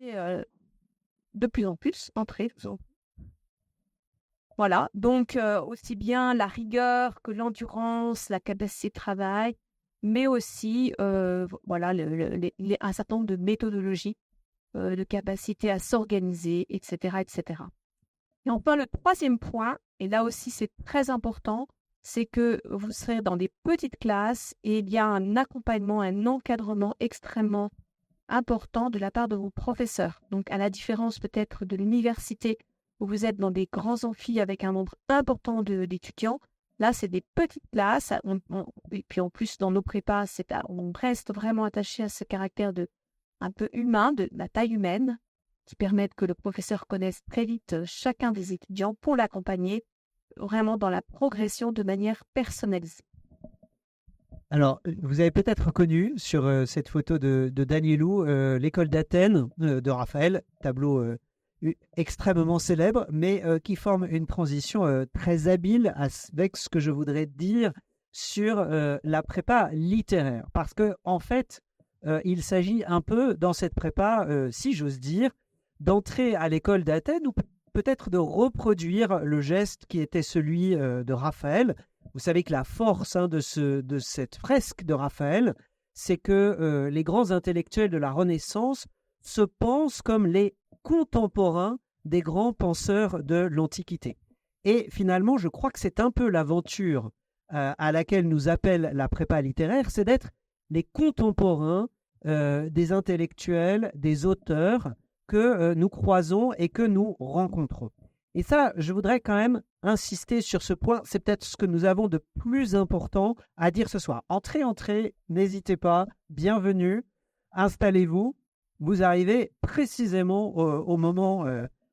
Et, de plus en plus entrer. Voilà, donc aussi bien la rigueur que l'endurance, la capacité de travail, mais aussi voilà, un certain nombre de méthodologies, de capacité à s'organiser, etc., etc. Et enfin, le troisième point, et là aussi c'est très important, c'est que vous serez dans des petites classes et il y a un accompagnement, un encadrement extrêmement important de la part de vos professeurs. Donc, à la différence peut-être de l'université où vous êtes dans des grands amphis avec un nombre important d'étudiants, là, c'est des petites classes. Et puis en plus, dans nos prépas, on reste vraiment attaché à ce caractère un peu humain, de la taille humaine, qui permettent que le professeur connaisse très vite chacun des étudiants pour l'accompagner vraiment dans la progression de manière personnalisée. Alors, vous avez peut-être reconnu sur cette photo de Danielou l'école d'Athènes de Raphaël, tableau extrêmement célèbre, mais qui forme une transition très habile avec ce que je voudrais dire sur la prépa littéraire. Parce que en fait, il s'agit un peu dans cette prépa, si j'ose dire, d'entrer à l'école d'Athènes ou peut-être de reproduire le geste qui était celui de Raphaël. Vous savez que la force de cette fresque de Raphaël, c'est que les grands intellectuels de la Renaissance se pensent comme les contemporains des grands penseurs de l'Antiquité. Et finalement, je crois que c'est un peu l'aventure à laquelle nous appelle la prépa littéraire, c'est d'être les contemporains des intellectuels, des auteurs que nous croisons et que nous rencontrons. Et ça, je voudrais quand même insister sur ce point. C'est peut-être ce que nous avons de plus important à dire ce soir. Entrez, n'hésitez pas, bienvenue, installez-vous. Vous arrivez précisément au moment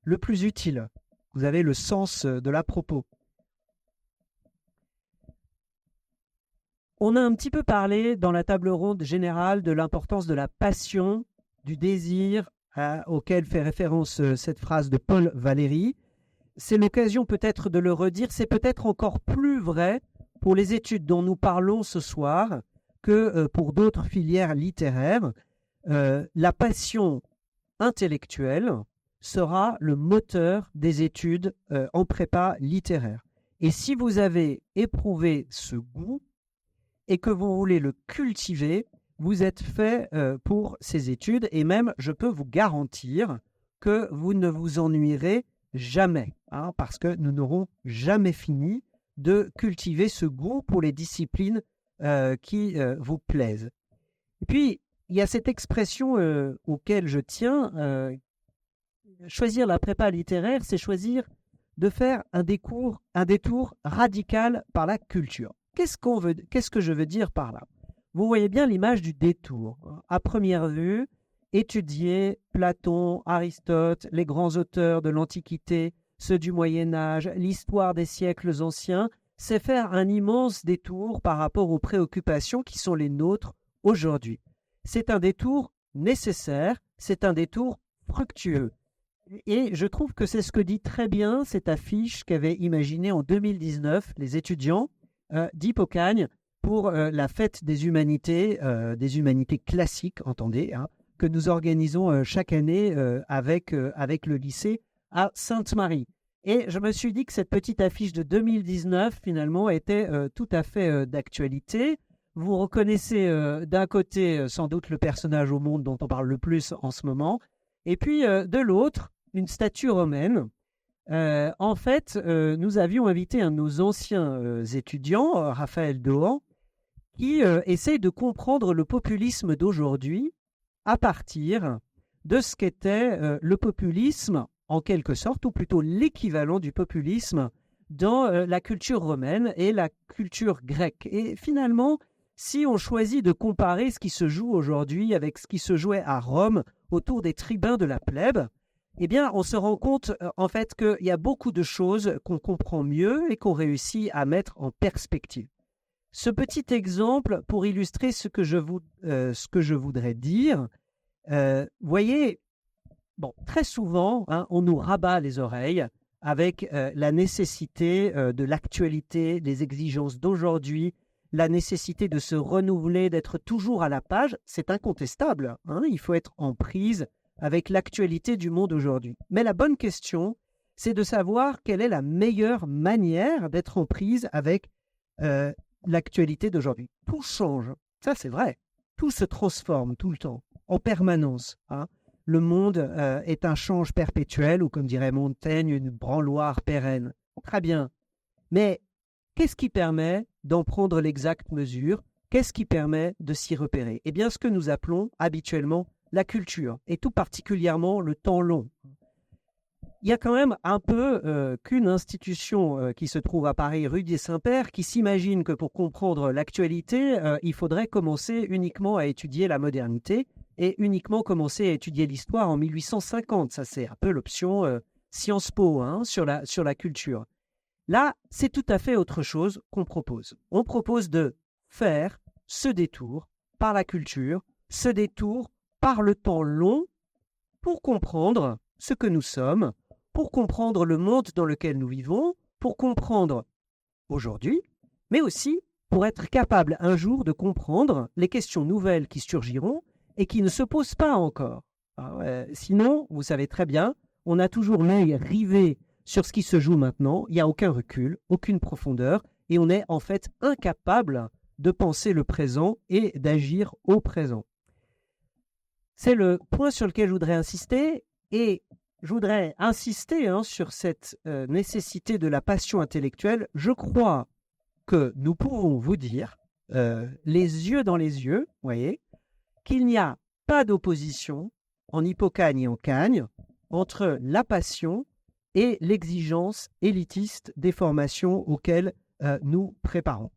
le plus utile. Vous avez le sens de la propos. On a un petit peu parlé dans la table ronde générale de l'importance de la passion, du désir auquel fait référence cette phrase de Paul Valéry. C'est l'occasion peut-être de le redire, c'est peut-être encore plus vrai pour les études dont nous parlons ce soir que pour d'autres filières littéraires. La passion intellectuelle sera le moteur des études en prépa littéraire. Et si vous avez éprouvé ce goût et que vous voulez le cultiver, vous êtes fait pour ces études et même, je peux vous garantir que vous ne vous ennuierez jamais, parce que nous n'aurons jamais fini de cultiver ce goût pour les disciplines qui vous plaisent. Et puis, il y a cette expression auquel je tiens, choisir la prépa littéraire, c'est choisir de faire un détour radical par la culture. Qu'est-ce que je veux dire par là? Vous voyez bien l'image du détour. À première vue, étudier Platon, Aristote, les grands auteurs de l'Antiquité, ceux du Moyen-Âge, l'histoire des siècles anciens, c'est faire un immense détour par rapport aux préoccupations qui sont les nôtres aujourd'hui. C'est un détour nécessaire, c'est un détour fructueux. Et je trouve que c'est ce que dit très bien cette affiche qu'avaient imaginée en 2019 les étudiants d'Hippocagne pour la fête des humanités classiques, entendez, que nous organisons chaque année avec le lycée à Sainte-Marie. Et je me suis dit que cette petite affiche de 2019, finalement, était tout à fait d'actualité. Vous reconnaissez d'un côté sans doute le personnage au monde dont on parle le plus en ce moment, et puis de l'autre, une statue romaine. En fait, nous avions invité un de nos anciens étudiants, Raphaël Dohan, qui essaye de comprendre le populisme d'aujourd'hui à partir de ce qu'était le populisme, en quelque sorte, ou plutôt l'équivalent du populisme dans la culture romaine et la culture grecque. Et finalement, si on choisit de comparer ce qui se joue aujourd'hui avec ce qui se jouait à Rome autour des tribuns de la plèbe, eh bien, on se rend compte en fait qu'il y a beaucoup de choses qu'on comprend mieux et qu'on réussit à mettre en perspective. Ce petit exemple pour illustrer ce que je voudrais dire, voyez, très souvent, on nous rabat les oreilles avec la nécessité de l'actualité, des exigences d'aujourd'hui, la nécessité de se renouveler, d'être toujours à la page. C'est incontestable, il faut être en prise avec l'actualité du monde aujourd'hui. Mais la bonne question, c'est de savoir quelle est la meilleure manière d'être en prise avec l'actualité d'aujourd'hui. Tout change, ça c'est vrai. Tout se transforme tout le temps, en permanence. Hein. Le monde est un change perpétuel ou, comme dirait Montaigne, une branloire pérenne. Très bien. Mais qu'est-ce qui permet d'en prendre l'exacte mesure? Qu'est-ce qui permet de s'y repérer? Eh bien, ce que nous appelons habituellement la culture, et tout particulièrement le temps long. Il y a quand même un peu qu'une institution qui se trouve à Paris, rue des Saints-Pères, qui s'imagine que pour comprendre l'actualité, il faudrait commencer uniquement à étudier la modernité et uniquement commencer à étudier l'histoire en 1850. Ça, c'est un peu l'option Sciences Po sur la culture. Là, c'est tout à fait autre chose qu'on propose. On propose de faire ce détour par la culture, ce détour par le temps long pour comprendre ce que nous sommes, pour comprendre le monde dans lequel nous vivons, pour comprendre aujourd'hui, mais aussi pour être capable un jour de comprendre les questions nouvelles qui surgiront et qui ne se posent pas encore. Sinon, vous savez très bien, on a toujours l'œil rivé sur ce qui se joue maintenant, il n'y a aucun recul, aucune profondeur, et on est en fait incapable de penser le présent et d'agir au présent. C'est le point sur lequel je voudrais insister, et je voudrais insister sur cette nécessité de la passion intellectuelle. Je crois que nous pouvons vous dire, les yeux dans les yeux, voyez, qu'il n'y a pas d'opposition en Hippocagne et en Cagne entre la passion et l'exigence élitiste des formations auxquelles nous préparons.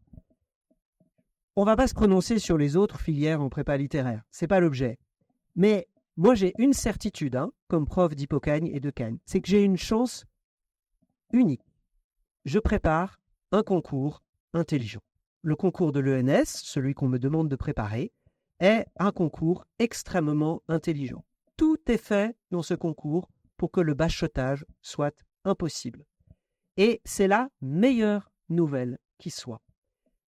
On ne va pas se prononcer sur les autres filières en prépa littéraire, ce n'est pas l'objet. Mais moi, j'ai une certitude, comme prof d'Hippocagne et de Cagne, c'est que j'ai une chance unique. Je prépare un concours intelligent. Le concours de l'ENS, celui qu'on me demande de préparer, est un concours extrêmement intelligent. Tout est fait dans ce concours pour que le bachotage soit impossible. Et c'est la meilleure nouvelle qui soit.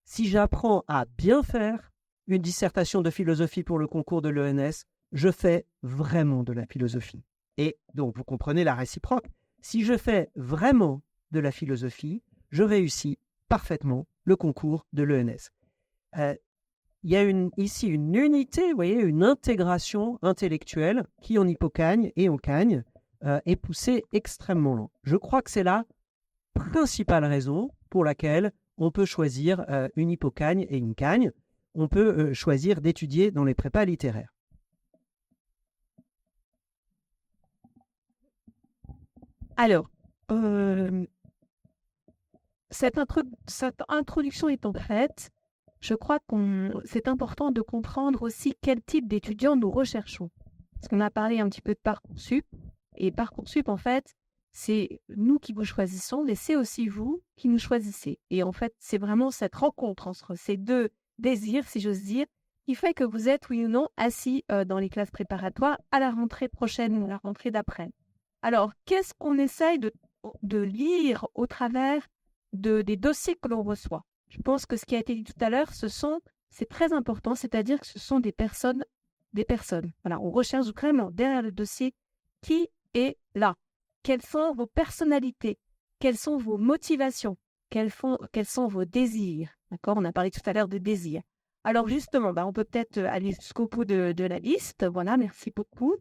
Si j'apprends à bien faire une dissertation de philosophie pour le concours de l'ENS, je fais vraiment de la philosophie. Et donc, vous comprenez la réciproque. Si je fais vraiment de la philosophie, je réussis parfaitement le concours de l'ENS. Il y a ici une unité, vous voyez, une intégration intellectuelle qui, en Hippocagne et en Cagne, est poussée extrêmement loin. Je crois que c'est la principale raison pour laquelle on peut choisir une Hippocagne et une Cagne. On peut choisir d'étudier dans les prépas littéraires. Alors, cette introduction étant faite, je crois c'est important de comprendre aussi quel type d'étudiants nous recherchons. Parce qu'on a parlé un petit peu de Parcoursup, et Parcoursup, en fait, c'est nous qui vous choisissons, mais c'est aussi vous qui nous choisissez. Et en fait, c'est vraiment cette rencontre entre ces deux désirs, si j'ose dire, qui fait que vous êtes, oui ou non, assis dans les classes préparatoires à la rentrée prochaine ou à la rentrée d'après. Alors, qu'est-ce qu'on essaye de lire au travers des dossiers que l'on reçoit? Je pense que ce qui a été dit tout à l'heure, c'est très important, c'est-à-dire que ce sont des personnes. Voilà, on recherche vraiment derrière le dossier qui est là. Quelles sont vos personnalités? Quelles sont vos motivations? Quels sont vos désirs? D'accord, on a parlé tout à l'heure de désirs. Alors justement, on peut peut-être aller jusqu'au bout de la liste. Voilà, merci beaucoup.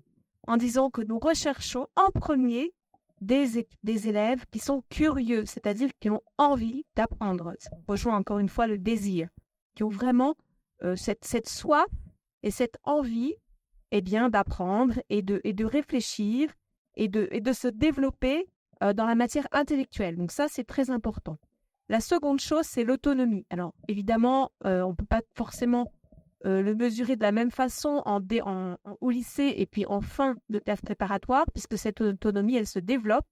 En disant que nous recherchons en premier des élèves qui sont curieux, c'est-à-dire qui ont envie d'apprendre. Ça rejoint encore une fois le désir, qui ont vraiment cette soif et cette envie d'apprendre et de réfléchir et de se développer dans la matière intellectuelle. Donc ça, c'est très important. La seconde chose, c'est l'autonomie. Alors, évidemment, on ne peut pas forcément le mesurer de la même façon au lycée et puis en fin de classe préparatoire, puisque cette autonomie, elle se développe,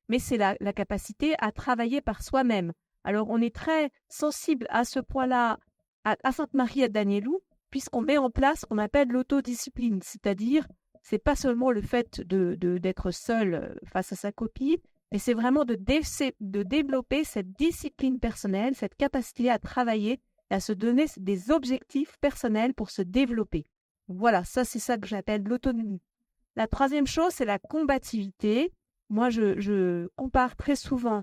mais c'est la capacité à travailler par soi-même. Alors, on est très sensible à ce point-là à Sainte-Marie à Danielou, puisqu'on met en place ce qu'on appelle l'autodiscipline, c'est-à-dire, c'est pas seulement le fait d'être seul face à sa copie, mais c'est vraiment de développer cette discipline personnelle, cette capacité à travailler, à se donner des objectifs personnels pour se développer. Voilà, ça c'est ça que j'appelle l'autonomie. La troisième chose, c'est la combativité. Moi, je compare très souvent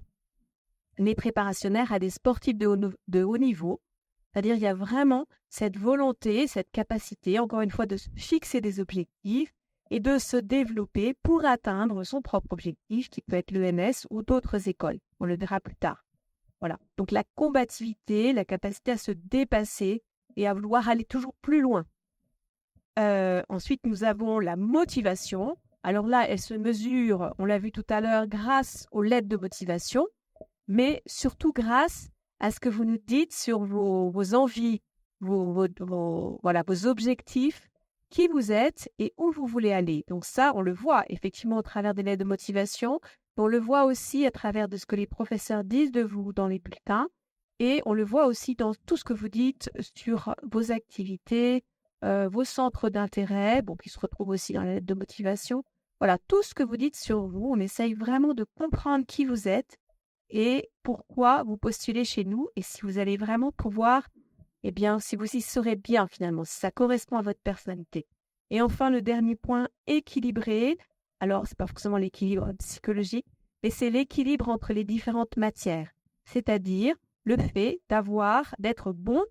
les préparationnaires à des sportifs de haut niveau. C'est-à-dire, il y a vraiment cette volonté, cette capacité, encore une fois, de se fixer des objectifs et de se développer pour atteindre son propre objectif, qui peut être l'ENS ou d'autres écoles. On le verra plus tard. Voilà. Donc, la combativité, la capacité à se dépasser et à vouloir aller toujours plus loin. Ensuite, nous avons la motivation. Alors là, elle se mesure, on l'a vu tout à l'heure, grâce aux lettres de motivation, mais surtout grâce à ce que vous nous dites sur vos envies, vos objectifs, qui vous êtes et où vous voulez aller. Donc ça, on le voit effectivement au travers des lettres de motivation, mais on le voit aussi à travers de ce que les professeurs disent de vous dans les bulletins, et on le voit aussi dans tout ce que vous dites sur vos activités, vos centres d'intérêt, qui se retrouvent aussi dans la lettre de motivation. Voilà, tout ce que vous dites sur vous, on essaye vraiment de comprendre qui vous êtes et pourquoi vous postulez chez nous et si vous allez vraiment pouvoir, si vous y serez bien finalement, si ça correspond à votre personnalité. Et enfin, le dernier point, équilibré. Alors, ce n'est pas forcément l'équilibre psychologique, mais c'est l'équilibre entre les différentes matières. C'est-à-dire le fait d'être bon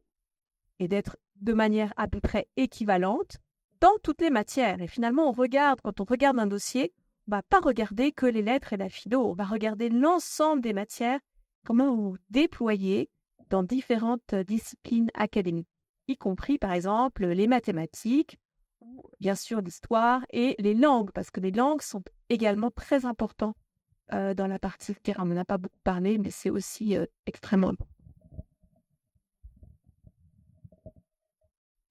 et d'être de manière à peu près équivalente dans toutes les matières. Et finalement, quand on regarde un dossier, on ne va pas regarder que les lettres et la philo, on va regarder l'ensemble des matières, comment vous déployez dans différentes disciplines académiques, y compris par exemple les mathématiques, ou bien sûr l'histoire et les langues, parce que les langues sont également très importantes dans la partie littéraire. On n'en a pas beaucoup parlé, mais c'est aussi extrêmement important.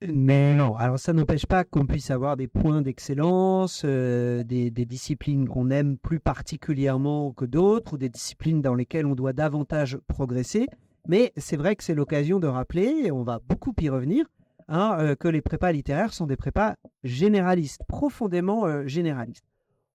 Mais non, alors ça n'empêche pas qu'on puisse avoir des points d'excellence, des disciplines qu'on aime plus particulièrement que d'autres, ou des disciplines dans lesquelles on doit davantage progresser. Mais c'est vrai que c'est l'occasion de rappeler, et on va beaucoup y revenir, que les prépas littéraires sont des prépas généralistes, profondément généralistes.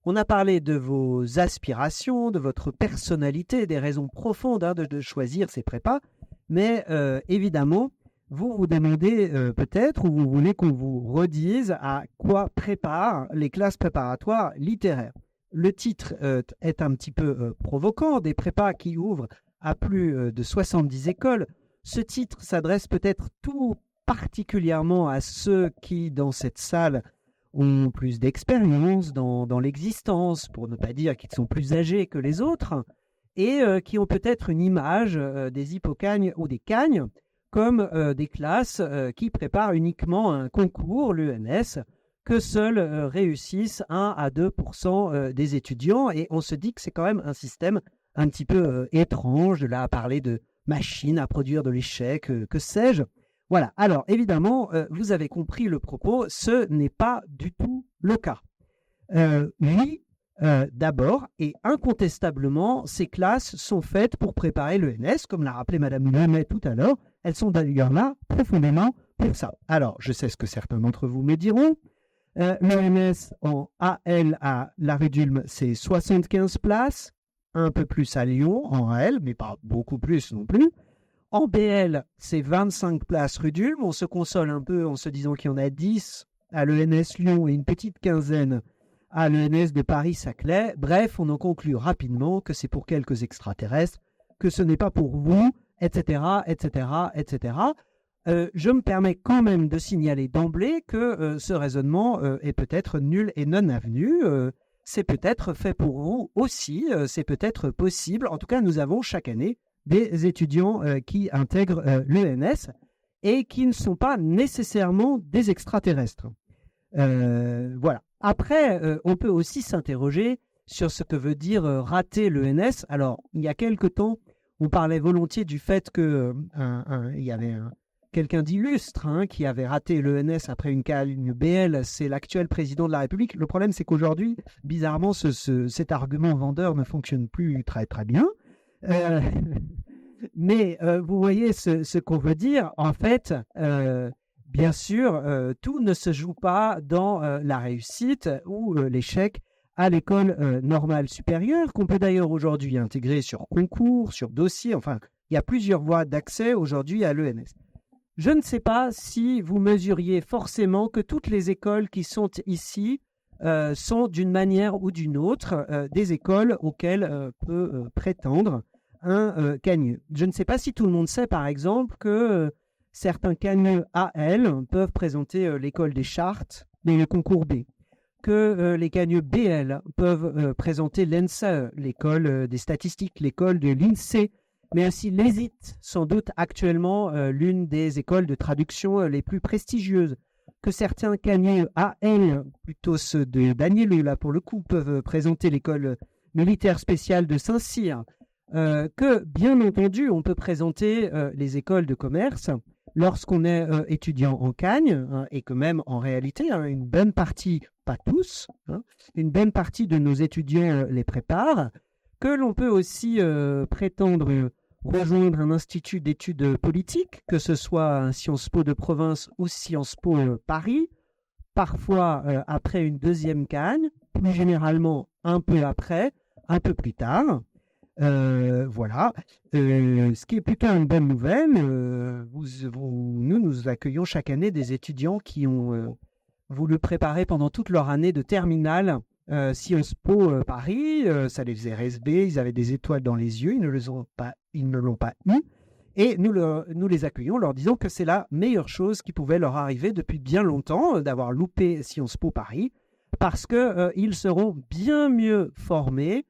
On a parlé de vos aspirations, de votre personnalité, des raisons profondes de choisir ces prépas, mais évidemment, vous vous demandez peut-être, ou vous voulez qu'on vous redise à quoi préparent les classes préparatoires littéraires. Le titre est un petit peu provoquant, des prépas qui ouvrent à plus de 70 écoles. Ce titre s'adresse peut-être tout particulièrement à ceux qui, dans cette salle, ont plus d'expérience dans l'existence, pour ne pas dire qu'ils sont plus âgés que les autres, et qui ont peut-être une image des hippocagnes ou des cagnes, comme des classes qui préparent uniquement un concours, l'ENS, que seuls réussissent 1 à 2% des étudiants. Et on se dit que c'est quand même un système un petit peu étrange, de là à parler de machines à produire de l'échec, que sais-je. Voilà, alors évidemment, vous avez compris le propos, ce n'est pas du tout le cas. Oui, d'abord et incontestablement, ces classes sont faites pour préparer l'ENS, comme l'a rappelé Madame Lamet tout à l'heure. Elles sont d'ailleurs là profondément pour ça. Alors, je sais ce que certains d'entre vous me diront. L'ENS en AL à la rue d'Ulm, c'est 75 places, un peu plus à Lyon en AL, mais pas beaucoup plus non plus. En BL, c'est 25 places rue d'Ulm. On se console un peu en se disant qu'il y en a 10 à l'ENS Lyon et une petite quinzaine à l'ENS de Paris-Saclay. Bref, on en conclut rapidement que c'est pour quelques extraterrestres, que ce n'est pas pour vous, etc., etc., etc. Je me permets quand même de signaler d'emblée que ce raisonnement est peut-être nul et non avenu. C'est peut-être fait pour vous aussi, c'est peut-être possible. En tout cas, nous avons chaque année des étudiants qui intègrent l'ENS et qui ne sont pas nécessairement des extraterrestres. Voilà. Après, on peut aussi s'interroger sur ce que veut dire rater l'ENS. Alors, il y a quelque temps, on parlait volontiers du fait qu'il y avait quelqu'un d'illustre qui avait raté l'ENS après une BL, c'est l'actuel président de la République. Le problème, c'est qu'aujourd'hui, bizarrement, cet argument vendeur ne fonctionne plus très très bien. Mais vous voyez ce qu'on veut dire. En fait, bien sûr, tout ne se joue pas dans la réussite ou l'échec à l'école normale supérieure, qu'on peut d'ailleurs aujourd'hui intégrer sur concours, sur dossier. Enfin, il y a plusieurs voies d'accès aujourd'hui à l'ENS. Je ne sais pas si vous mesuriez forcément que toutes les écoles qui sont ici sont d'une manière ou d'une autre des écoles auxquelles peut prétendre un cagneux. Je ne sais pas si tout le monde sait, par exemple, que certains cagneux AL peuvent présenter l'école des chartes et le concours B, que les cagneux BL peuvent présenter l'ENSA, l'école des statistiques, l'école de l'INSEE, mais aussi l'ESIT, sans doute actuellement l'une des écoles de traduction les plus prestigieuses, que certains cagneux AL, plutôt ceux de Danielou, là pour le coup, peuvent présenter l'école militaire spéciale de Saint-Cyr, que bien entendu on peut présenter les écoles de commerce lorsqu'on est étudiant en Cagne, et que même en réalité, une bonne partie, pas tous, une bonne partie de nos étudiants les préparent, que l'on peut aussi prétendre rejoindre un institut d'études politiques, que ce soit un Sciences Po de province ou Sciences Po Paris, parfois après une deuxième Cagne, plus généralement un peu après, un peu plus tard. Voilà. Ce qui est plutôt une bonne nouvelle, nous accueillons chaque année des étudiants qui ont voulu préparer pendant toute leur année de terminale Sciences Po Paris. Ça les faisait rêver, ils avaient des étoiles dans les yeux, ils ne l'ont pas eu. Et nous les accueillons, leur disant que c'est la meilleure chose qui pouvait leur arriver depuis bien longtemps, d'avoir loupé Sciences Po Paris, parce qu'ils seront bien mieux formés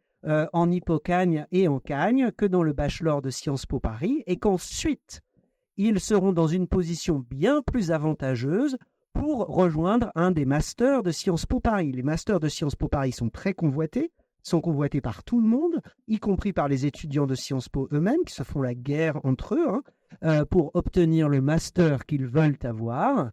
en Hippocagne et en Cagne que dans le bachelor de Sciences Po Paris, et qu'ensuite, ils seront dans une position bien plus avantageuse pour rejoindre un des masters de Sciences Po Paris. Les masters de Sciences Po Paris sont très convoités, sont convoités par tout le monde, y compris par les étudiants de Sciences Po eux-mêmes, qui se font la guerre entre eux pour obtenir le master qu'ils veulent avoir.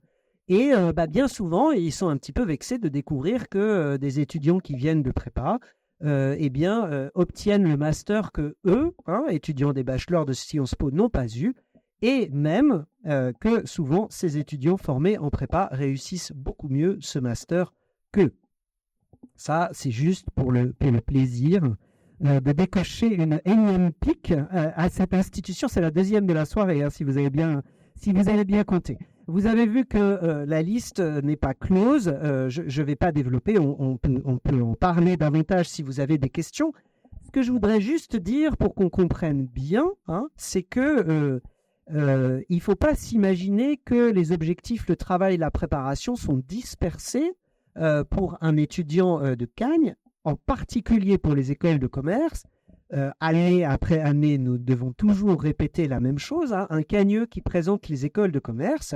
Et bien souvent, ils sont un petit peu vexés de découvrir que des étudiants qui viennent de prépa obtiennent le master que eux, étudiants des bachelors de Sciences Po, n'ont pas eu, et même que souvent ces étudiants formés en prépa réussissent beaucoup mieux ce master qu'eux. Ça, c'est juste pour le plaisir de décocher une énième pique à cette institution. C'est la deuxième de la soirée, si vous avez bien compté. Vous avez vu que la liste n'est pas close. Je ne vais pas développer. On peut en parler davantage si vous avez des questions. Ce que je voudrais juste dire pour qu'on comprenne bien, c'est que il ne faut pas s'imaginer que les objectifs, le travail et la préparation sont dispersés pour un étudiant de Cagne, en particulier pour les écoles de commerce. Année après année, nous devons toujours répéter la même chose. Un cagneux qui présente les écoles de commerce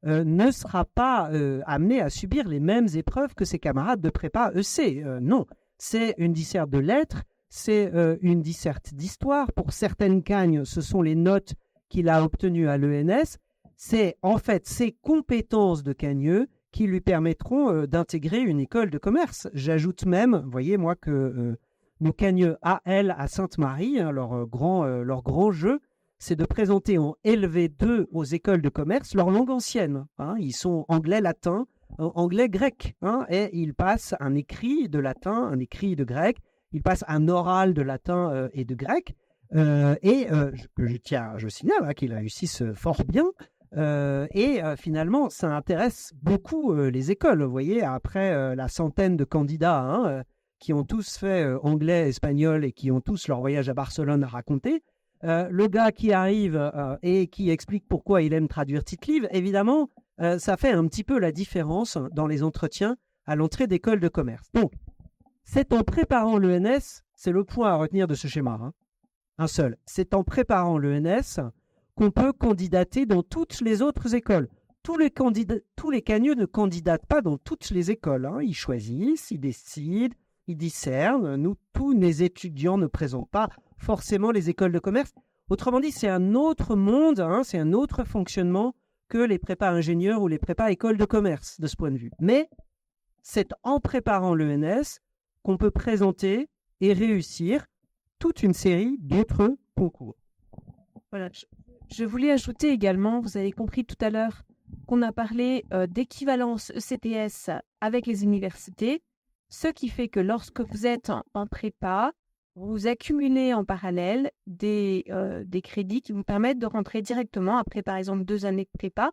ne sera pas amené à subir les mêmes épreuves que ses camarades de prépa EC. Non, c'est une disserte de lettres, c'est une disserte d'histoire. Pour certaines cagnes, ce sont les notes qu'il a obtenues à l'ENS. C'est en fait ses compétences de cagneux qui lui permettront d'intégrer une école de commerce. J'ajoute même, vous voyez, moi, que nos cagneux AL à Sainte-Marie, leur grand jeu, c'est de présenter en LV2 aux écoles de commerce leur langue ancienne. Ils sont anglais-latin, anglais-grec, et ils passent un écrit de latin, un écrit de grec, ils passent un oral de latin et de grec, je signale qu'ils réussissent fort bien. Finalement, ça intéresse beaucoup les écoles. Vous voyez, après la centaine de candidats qui ont tous fait anglais, espagnol et qui ont tous leur voyage à Barcelone à raconter, le gars qui arrive et qui explique pourquoi il aime traduire Tite-Livre, évidemment, ça fait un petit peu la différence dans les entretiens à l'entrée d'école de commerce. Donc, c'est en préparant l'ENS, c'est le point à retenir de ce schéma, un seul, c'est en préparant l'ENS qu'on peut candidater dans toutes les autres écoles. Tous les cagneux ne candidatent pas dans toutes les écoles. Ils choisissent, ils décident, ils discernent. Nous, tous les étudiants ne présentent pas forcément les écoles de commerce. Autrement dit, c'est un autre monde, c'est un autre fonctionnement que les prépas ingénieurs ou les prépas écoles de commerce de ce point de vue. Mais c'est en préparant l'ENS qu'on peut présenter et réussir toute une série d'autres concours. Voilà. Je voulais ajouter également, vous avez compris tout à l'heure, qu'on a parlé d'équivalence ECTS avec les universités, ce qui fait que lorsque vous êtes en prépa, vous accumulez en parallèle des crédits qui vous permettent de rentrer directement, après par exemple 2 années de prépa,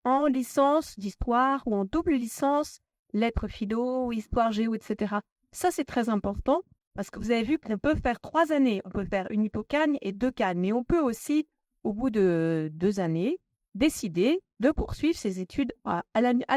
en licence d'histoire ou en double licence lettres philo, histoire géo, etc. Ça, c'est très important parce que vous avez vu qu'on peut faire 3 années. On peut faire une hypocagne et 2 cagnes. Mais on peut aussi, au bout de 2 années, décider de poursuivre ses études à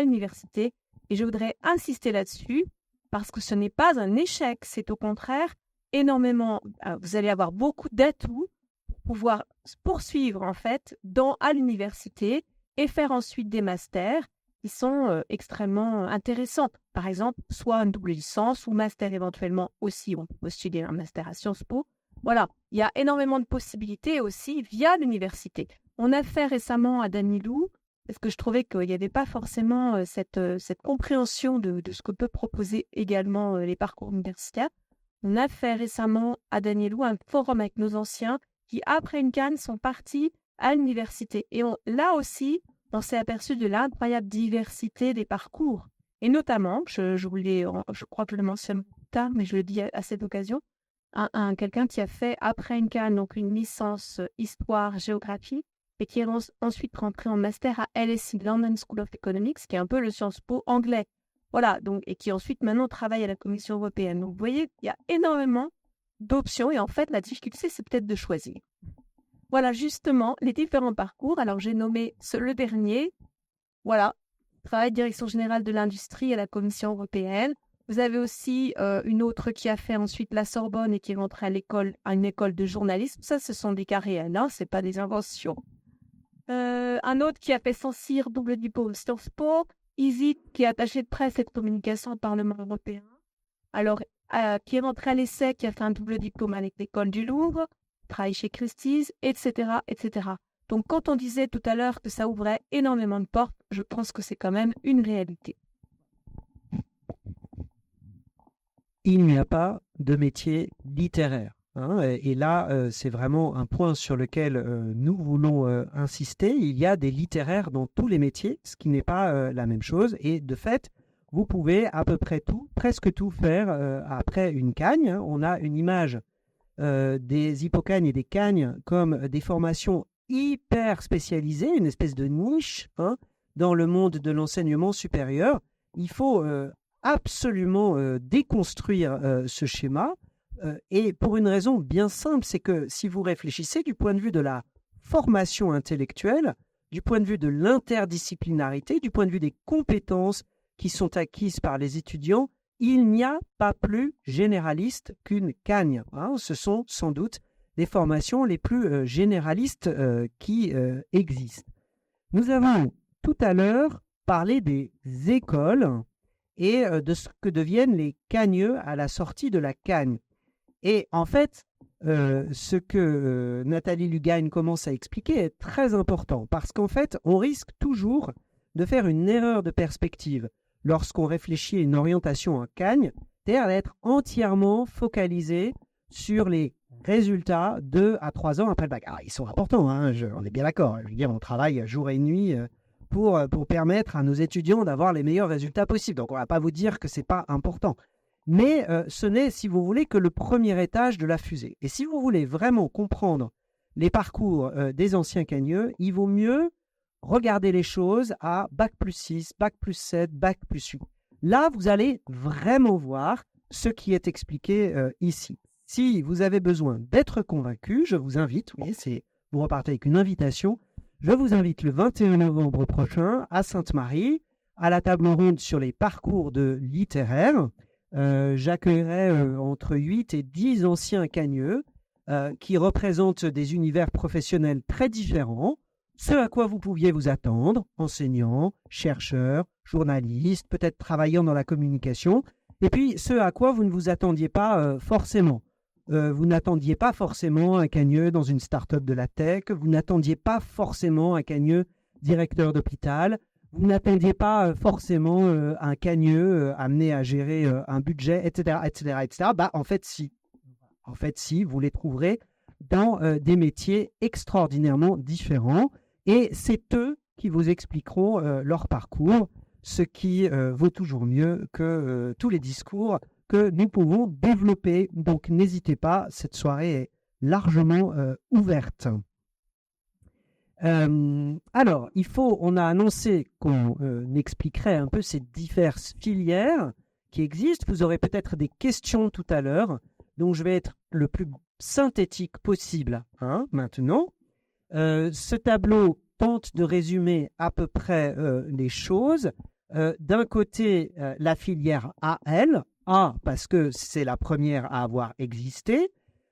l'université. Et je voudrais insister là-dessus parce que ce n'est pas un échec. C'est au contraire énormément. Vous allez avoir beaucoup d'atouts pour pouvoir poursuivre en fait à l'université et faire ensuite des masters qui sont extrêmement intéressants. Par exemple, soit une double licence ou master éventuellement aussi. On peut postuler un master à Sciences Po. Voilà, il y a énormément de possibilités aussi via l'université. On a fait récemment à Danilou, parce que je trouvais qu'il n'y avait pas forcément cette compréhension de ce que peut proposer également les parcours universitaires. On a fait récemment à Danilou un forum avec nos anciens qui, après une canne, sont partis à l'université. Et là aussi, on s'est aperçu de l'incroyable diversité des parcours. Et notamment, je crois que je le mentionne plus tard, mais je le dis à cette occasion, quelqu'un qui a fait, après une canne, donc une licence histoire-géographie, et qui est ensuite rentré en master à LSE, London School of Economics, qui est un peu le Sciences Po anglais. Voilà, donc, et qui ensuite maintenant travaille à la Commission européenne. Donc vous voyez, il y a énormément d'options et en fait, la difficulté, c'est peut-être de choisir. Voilà, justement, les différents parcours. Alors, j'ai nommé le dernier. Voilà, travail direction générale de l'industrie à la Commission européenne. Vous avez aussi une autre qui a fait ensuite la Sorbonne et qui est rentrée à une école de journalisme. Ça, ce sont des cas réels, hein, ce n'est pas des inventions. Un autre qui a fait Saint-Cyr, double diplôme Sciences Po. Isit, qui est attaché de presse et de communication au Parlement européen. Alors, qui est rentré à l'ESSEC, qui a fait un double diplôme avec l'école du Louvre, travaille chez Christie's, etc., etc. Donc, quand on disait tout à l'heure que ça ouvrait énormément de portes, je pense que c'est quand même une réalité. Il n'y a pas de métier littéraire. Et là, c'est vraiment un point sur lequel nous voulons insister. Il y a des littéraires dans tous les métiers, ce qui n'est pas la même chose. Et de fait, vous pouvez à peu près tout, presque tout faire après une cagne. On a une image des hippocagnes et des cagnes comme des formations hyper spécialisées, une espèce de niche dans le monde de l'enseignement supérieur. Il faut absolument déconstruire ce schéma. Et pour une raison bien simple, c'est que si vous réfléchissez du point de vue de la formation intellectuelle, du point de vue de l'interdisciplinarité, du point de vue des compétences qui sont acquises par les étudiants, il n'y a pas plus généraliste qu'une cagne. Ce sont sans doute les formations les plus généralistes qui existent. Nous avons tout à l'heure parlé des écoles et de ce que deviennent les cagneux à la sortie de la cagne. Et en fait, ce que Nathalie Lugagne commence à expliquer est très important parce qu'en fait, on risque toujours de faire une erreur de perspective lorsqu'on réfléchit à une orientation en cagne, c'est-à-dire d'être entièrement focalisé sur les résultats 2 à 3 ans après le bac. Alors, ils sont importants, on est bien d'accord. Je veux dire, on travaille jour et nuit pour permettre à nos étudiants d'avoir les meilleurs résultats possibles. Donc, on ne va pas vous dire que ce n'est pas important. Mais ce n'est, si vous voulez, que le premier étage de la fusée. Et si vous voulez vraiment comprendre les parcours des anciens cagneux, il vaut mieux regarder les choses à Bac plus 6, Bac plus 7, Bac plus 8. Là, vous allez vraiment voir ce qui est expliqué ici. Si vous avez besoin d'être convaincu, je vous invite, vous repartez avec une invitation, je vous invite le 21 novembre prochain à Sainte-Marie, à la table ronde sur les parcours de littéraires. J'accueillerai entre 8 et 10 anciens cagneux qui représentent des univers professionnels très différents, ce à quoi vous pouviez vous attendre, enseignants, chercheurs, journalistes, peut-être travaillant dans la communication, et puis ce à quoi vous ne vous attendiez pas forcément. Vous n'attendiez pas forcément un cagneux dans une start-up de la tech, vous n'attendiez pas forcément un cagneux directeur d'hôpital, vous n'attendiez pas forcément un cagneux amené à gérer un budget, etc., etc., etc. En fait, si. En fait, si, vous les trouverez dans des métiers extraordinairement différents. Et c'est eux qui vous expliqueront leur parcours, ce qui vaut toujours mieux que tous les discours que nous pouvons développer. Donc, n'hésitez pas, cette soirée est largement ouverte. Alors, on a annoncé qu'on expliquerait un peu ces diverses filières qui existent. Vous aurez peut-être des questions tout à l'heure, donc je vais être le plus synthétique possible maintenant. Ce tableau tente de résumer à peu près les choses. D'un côté, la filière AL, A parce que c'est la première à avoir existé,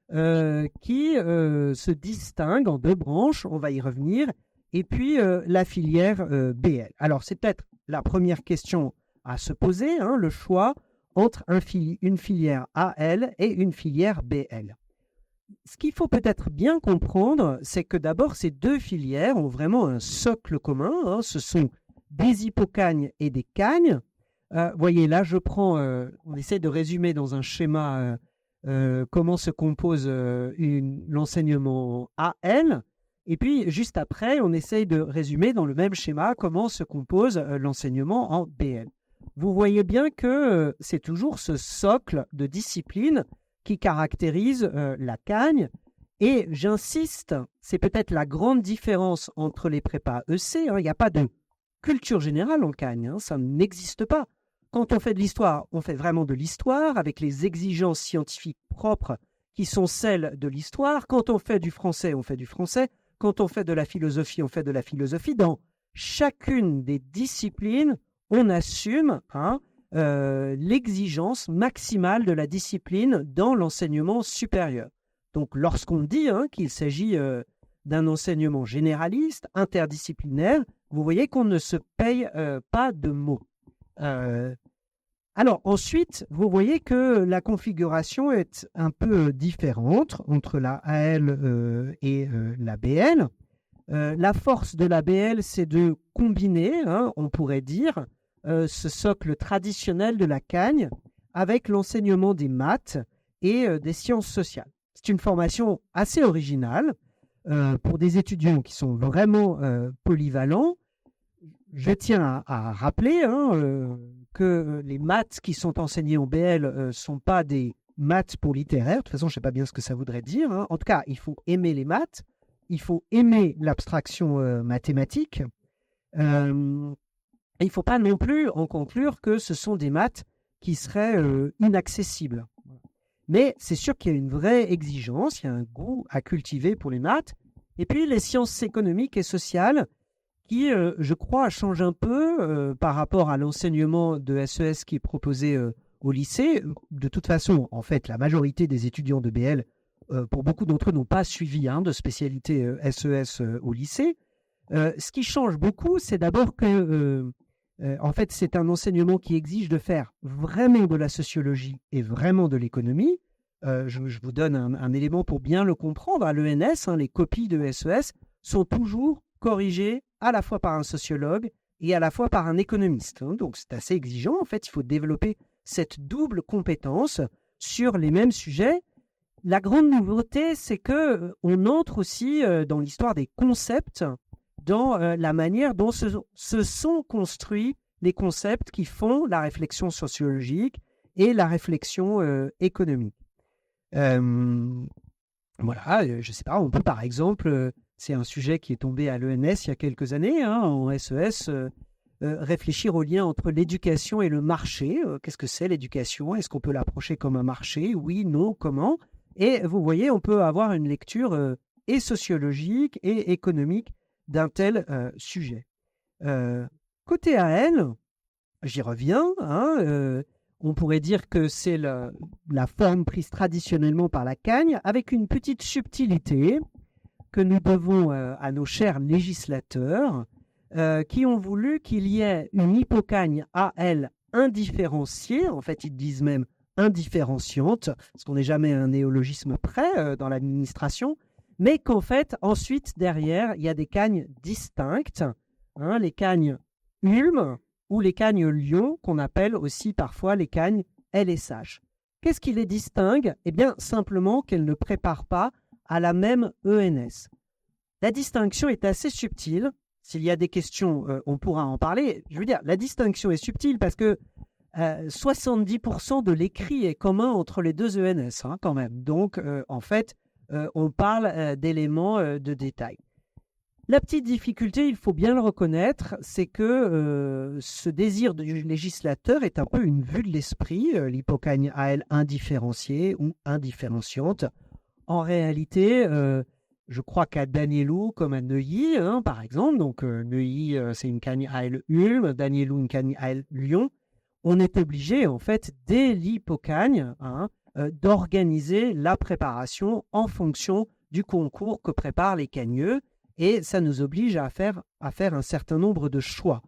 qui se distingue en deux branches, on va y revenir, et puis la filière BL. Alors c'est peut-être la première question à se poser, le choix entre une filière AL et une filière BL. Ce qu'il faut peut-être bien comprendre, c'est que d'abord ces deux filières ont vraiment un socle commun, ce sont des hypocagnes et des cagnes. Voyez, là je prends, on essaie de résumer dans un schéma comment se compose l'enseignement AL, et puis juste après on essaye de résumer dans le même schéma comment se compose l'enseignement en BL. Vous voyez bien que c'est toujours ce socle de discipline qui caractérise la cagne, et j'insiste, c'est peut-être la grande différence entre les prépas EC, il n'y a pas de culture générale en cagne, ça n'existe pas. Quand on fait de l'histoire, on fait vraiment de l'histoire avec les exigences scientifiques propres qui sont celles de l'histoire. Quand on fait du français, on fait du français. Quand on fait de la philosophie, on fait de la philosophie. Dans chacune des disciplines, on assume l'exigence maximale de la discipline dans l'enseignement supérieur. Donc, lorsqu'on dit qu'il s'agit d'un enseignement généraliste, interdisciplinaire, vous voyez qu'on ne se paye pas de mots. Alors ensuite, vous voyez que la configuration est un peu différente entre la AL et la BL. La force de la BL, c'est de combiner, on pourrait dire, ce socle traditionnel de la cagne avec l'enseignement des maths et des sciences sociales. C'est une formation assez originale pour des étudiants qui sont vraiment polyvalents. Je tiens à rappeler que les maths qui sont enseignées en BL ne sont pas des maths pour littéraires. De toute façon, je ne sais pas bien ce que ça voudrait dire. En tout cas, il faut aimer les maths, il faut aimer l'abstraction mathématique. Il ne faut pas non plus en conclure que ce sont des maths qui seraient inaccessibles. Mais c'est sûr qu'il y a une vraie exigence, il y a un goût à cultiver pour les maths. Et puis les sciences économiques et sociales, qui, je crois, change un peu par rapport à l'enseignement de SES qui est proposé au lycée. De toute façon, en fait, la majorité des étudiants de BL, pour beaucoup d'entre eux, n'ont pas suivi de spécialité SES au lycée. Ce qui change beaucoup, c'est d'abord que, en fait, c'est un enseignement qui exige de faire vraiment de la sociologie et vraiment de l'économie. Je vous donne un élément pour bien le comprendre. À l'ENS, les copies de SES sont toujours corrigées à la fois par un sociologue et à la fois par un économiste. Donc c'est assez exigeant. En fait, il faut développer cette double compétence sur les mêmes sujets. La grande nouveauté, c'est qu'on entre aussi dans l'histoire des concepts, dans la manière dont se sont construits les concepts qui font la réflexion sociologique et la réflexion économique. Voilà, je ne sais pas, on peut par exemple... c'est un sujet qui est tombé à l'ENS il y a quelques années, en SES, réfléchir au lien entre l'éducation et le marché. Qu'est-ce que c'est l'éducation? Est-ce qu'on peut l'approcher comme un marché? Oui, non, comment? Et vous voyez, on peut avoir une lecture et sociologique et économique d'un tel sujet. Côté AL, j'y reviens, on pourrait dire que c'est la forme prise traditionnellement par la cagne, avec une petite subtilité que nous devons à nos chers législateurs qui ont voulu qu'il y ait une hypocagne AL indifférenciée, en fait ils disent même indifférenciante, parce qu'on n'est jamais un néologisme près dans l'administration, mais qu'en fait ensuite derrière il y a des cagnes distinctes, les cagnes Ulm ou les cagnes Lyon, qu'on appelle aussi parfois les cagnes LSH. Qu'est-ce qui les distingue? Eh bien simplement qu'elles ne préparent pas à la même ENS. La distinction est assez subtile. S'il y a des questions, on pourra en parler. Je veux dire, la distinction est subtile parce que 70% de l'écrit est commun entre les deux ENS, quand même. Donc, en fait, on parle d'éléments de détail. La petite difficulté, il faut bien le reconnaître, c'est que ce désir du législateur est un peu une vue de l'esprit, l'hypocagne à elle indifférenciée ou indifférenciante. En réalité, je crois qu'à Danielou, comme à Neuilly, hein, par exemple, donc Neuilly, c'est une cagne à elle Ulm, Danielou, une cagne à elle Lyon, on est obligé, en fait, dès l'hypocagne, d'organiser la préparation en fonction du concours que préparent les cagneux, et ça nous oblige à faire un certain nombre de choix.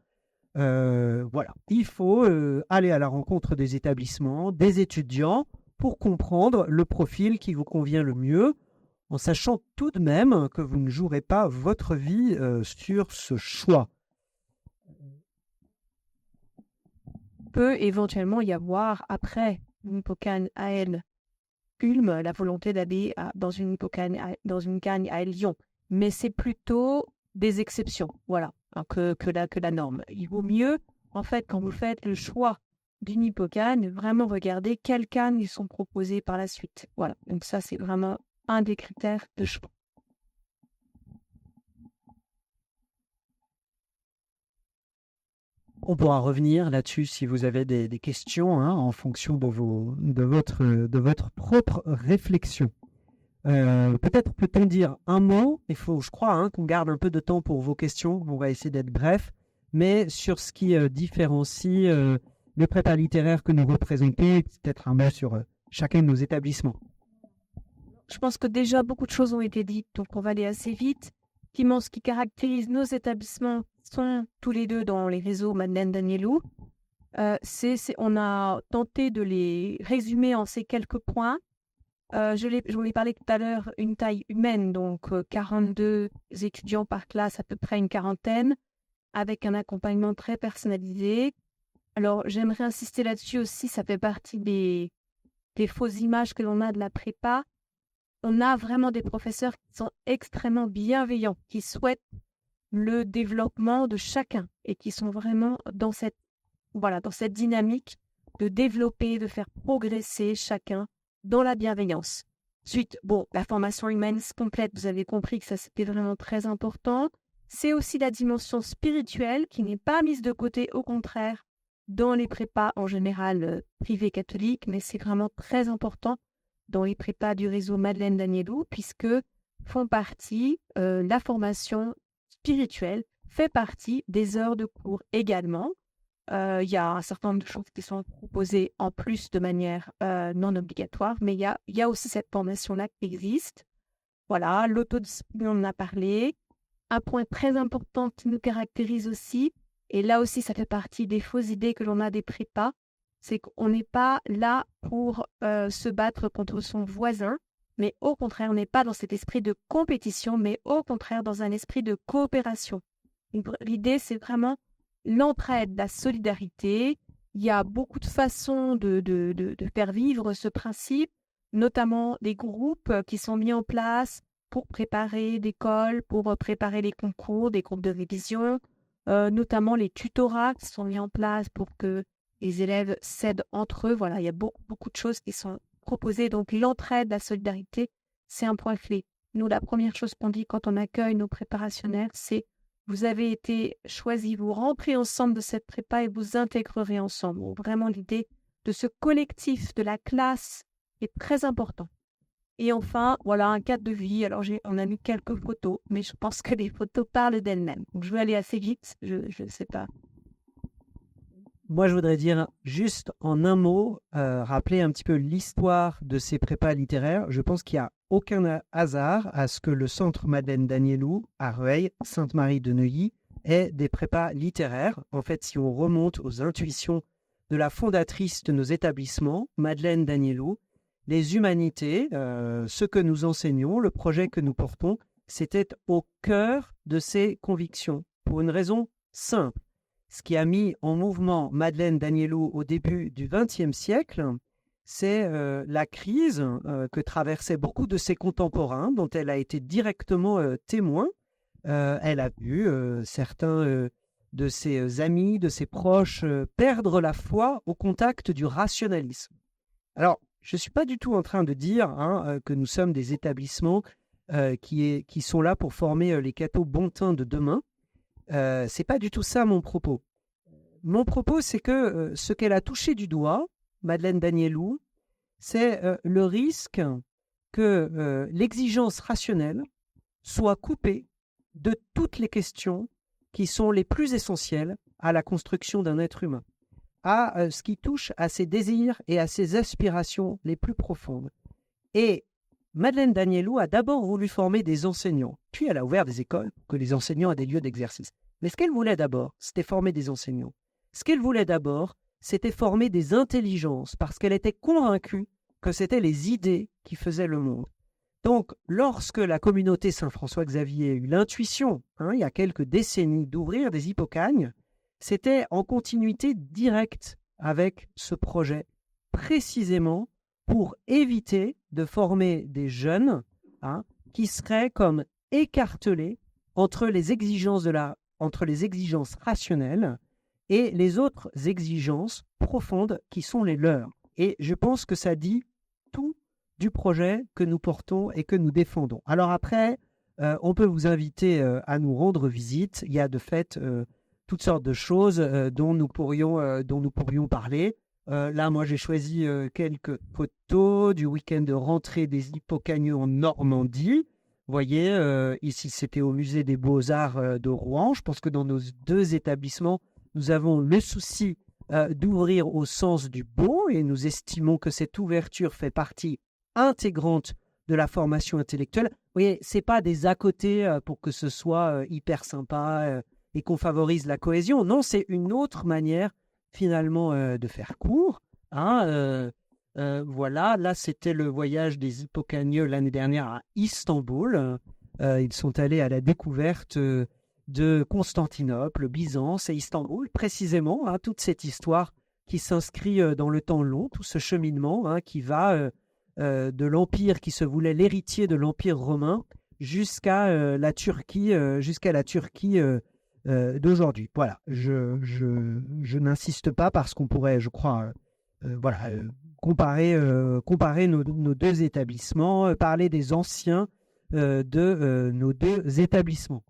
Voilà, il faut aller à la rencontre des établissements, des étudiants, pour comprendre le profil qui vous convient le mieux, en sachant tout de même que vous ne jouerez pas votre vie sur ce choix. Peut éventuellement y avoir, après une hypocagne à elle Ulm, la volonté d'aller dans une cagne à Lyon. Mais c'est plutôt des exceptions, voilà, hein, que la norme. Il vaut mieux, en fait, quand vous faites le choix d'une hypocagne, vraiment regarder quelles cannes ils sont proposées par la suite. Voilà, donc ça, c'est vraiment un des critères de choix. On pourra revenir là-dessus si vous avez des questions, hein, en fonction de votre propre réflexion. Peut-être peut-on dire un mot, il faut, je crois, hein, qu'on garde un peu de temps pour vos questions, on va essayer d'être bref, mais sur ce qui différencie les prépas littéraires que nous représentons, peut-être un mot sur chacun de nos établissements. Je pense que déjà beaucoup de choses ont été dites, donc on va aller assez vite. Ce qui caractérise nos établissements sont tous les deux dans les réseaux Madeleine Danielou. On a tenté de les résumer en ces quelques points. J'en ai parlé tout à l'heure, une taille humaine, donc 42 étudiants par classe, à peu près une quarantaine, avec un accompagnement très personnalisé. Alors, j'aimerais insister là-dessus aussi, ça fait partie des fausses images que l'on a de la prépa. On a vraiment des professeurs qui sont extrêmement bienveillants, qui souhaitent le développement de chacun et qui sont vraiment dans cette dynamique de développer, de faire progresser chacun dans la bienveillance. Ensuite, la formation humaine complète, vous avez compris que ça, c'était vraiment très important. C'est aussi la dimension spirituelle qui n'est pas mise de côté, au contraire, dans les prépas en général privés catholiques, mais c'est vraiment très important dans les prépas du réseau Madeleine Danielou, puisque la formation spirituelle fait partie des heures de cours également. Il y a un certain nombre de choses qui sont proposées en plus de manière non obligatoire, mais il y a aussi cette formation-là qui existe. Voilà, l'autodiscipline, on en a parlé. Un point très important qui nous caractérise aussi, et là aussi ça fait partie des fausses idées que l'on a des prépas, c'est qu'on n'est pas là pour se battre contre son voisin, mais au contraire, on n'est pas dans cet esprit de compétition, mais au contraire dans un esprit de coopération. L'idée, c'est vraiment l'entraide, la solidarité. Il y a beaucoup de façons de faire vivre ce principe, notamment des groupes qui sont mis en place pour préparer des cols, pour préparer les concours, des groupes de révision, notamment les tutorats qui sont mis en place pour que les élèves s'aident entre eux. Voilà, il y a beaucoup de choses qui sont proposées. Donc, l'entraide, la solidarité, c'est un point clé. Nous, la première chose qu'on dit quand on accueille nos préparationnaires, c'est vous avez été choisis, vous rentrez ensemble de cette prépa et vous intégrerez ensemble. Donc, vraiment, l'idée de ce collectif, de la classe est très important. Et enfin, voilà, un cadre de vie. Alors, on a mis quelques photos, mais je pense que les photos parlent d'elles-mêmes. Donc, je vais aller assez vite, je ne sais pas. Moi, je voudrais dire juste en un mot, rappeler un petit peu l'histoire de ces prépas littéraires. Je pense qu'il n'y a aucun hasard à ce que le centre Madeleine Danielou à Rueil, Sainte-Marie de Neuilly, ait des prépas littéraires. En fait, si on remonte aux intuitions de la fondatrice de nos établissements, Madeleine Danielou, les humanités, ce que nous enseignons, le projet que nous portons, c'était au cœur de ses convictions, pour une raison simple. Ce qui a mis en mouvement Madeleine Danielou au début du XXe siècle, c'est la crise que traversaient beaucoup de ses contemporains, dont elle a été directement témoin. Elle a vu certains de ses amis, de ses proches, perdre la foi au contact du rationalisme. Alors, je ne suis pas du tout en train de dire que nous sommes des établissements qui sont là pour former les cathos bontins de demain. C'est pas du tout ça mon propos. Mon propos, c'est que ce qu'elle a touché du doigt, Madeleine Danielou, c'est le risque que l'exigence rationnelle soit coupée de toutes les questions qui sont les plus essentielles à la construction d'un être humain, à ce qui touche à ses désirs et à ses aspirations les plus profondes. Et Madeleine Danielou a d'abord voulu former des enseignants, puis elle a ouvert des écoles pour que les enseignants aient des lieux d'exercice. Mais ce qu'elle voulait d'abord, c'était former des enseignants. Ce qu'elle voulait d'abord, c'était former des intelligences, parce qu'elle était convaincue que c'était les idées qui faisaient le monde. Donc, lorsque la communauté Saint-François-Xavier a eu l'intuition, il y a quelques décennies, d'ouvrir des hippocagnes, c'était en continuité directe avec ce projet, précisément pour éviter de former des jeunes qui seraient comme écartelés entre les exigences rationnelles et les autres exigences profondes qui sont les leurs. Et je pense que ça dit tout du projet que nous portons et que nous défendons. Alors après, on peut vous inviter à nous rendre visite. Il y a de fait toutes sortes de choses dont nous pourrions parler. Là, moi, j'ai choisi quelques photos du week-end de rentrée des Hippocagneux en Normandie. Vous voyez, ici, c'était au Musée des Beaux-Arts de Rouen. Je pense que dans nos deux établissements, nous avons le souci d'ouvrir au sens du beau et nous estimons que cette ouverture fait partie intégrante de la formation intellectuelle. Vous voyez, ce n'est pas des à côté pour que ce soit hyper sympa et qu'on favorise la cohésion. Non, c'est une autre manière finalement de faire cours. Voilà, là c'était le voyage des Hippocagneux l'année dernière à Istanbul. Ils sont allés à la découverte de Constantinople, Byzance et Istanbul, précisément, toute cette histoire qui s'inscrit dans le temps long, tout ce cheminement qui va de l'empire qui se voulait l'héritier de l'empire romain jusqu'à la Turquie, d'aujourd'hui. Voilà, je n'insiste pas parce qu'on pourrait, je crois, comparer nos deux établissements, parler des anciens de nos deux établissements.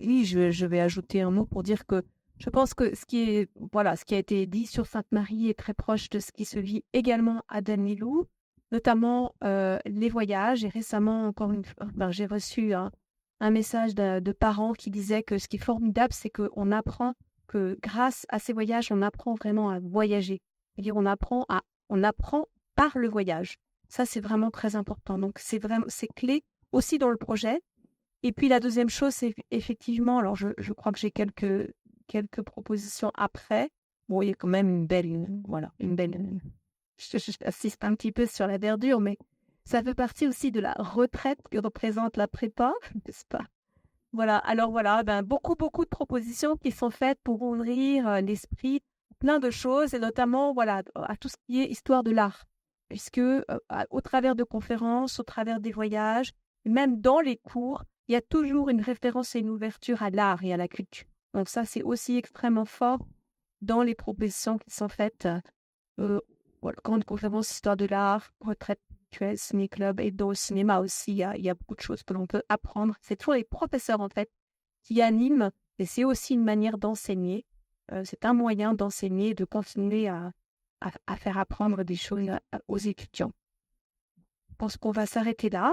Oui, je vais ajouter un mot pour dire que je pense que ce qui a été dit sur Sainte-Marie est très proche de ce qui se vit également à Danielou, notamment les voyages. Et récemment, encore une fois, j'ai reçu un message de parents qui disaient que ce qui est formidable, c'est qu'on apprend que grâce à ces voyages, on apprend vraiment à voyager. C'est-à-dire on apprend par le voyage. Ça, c'est vraiment très important. Donc, c'est clé aussi dans le projet. Et puis, la deuxième chose, c'est effectivement, alors je crois que j'ai quelques propositions après. Bon, il y a quand même une belle... J'assiste un petit peu sur la verdure, mais ça fait partie aussi de la retraite que représente la prépa, n'est-ce pas? Voilà, alors beaucoup de propositions qui sont faites pour ouvrir l'esprit, plein de choses, et notamment à tout ce qui est histoire de l'art. Puisque au travers de conférences, au travers des voyages, même dans les cours, il y a toujours une référence et une ouverture à l'art et à la culture. Donc ça, c'est aussi extrêmement fort dans les propositions qui sont faites. Grande conférence histoire de l'art, retraite culturelle, ciné-club, et dans le cinéma aussi, il y a beaucoup de choses que l'on peut apprendre. C'est toujours les professeurs, en fait, qui animent, et c'est aussi une manière d'enseigner. C'est un moyen d'enseigner, de continuer à faire apprendre des choses aux étudiants. Je pense qu'on va s'arrêter là.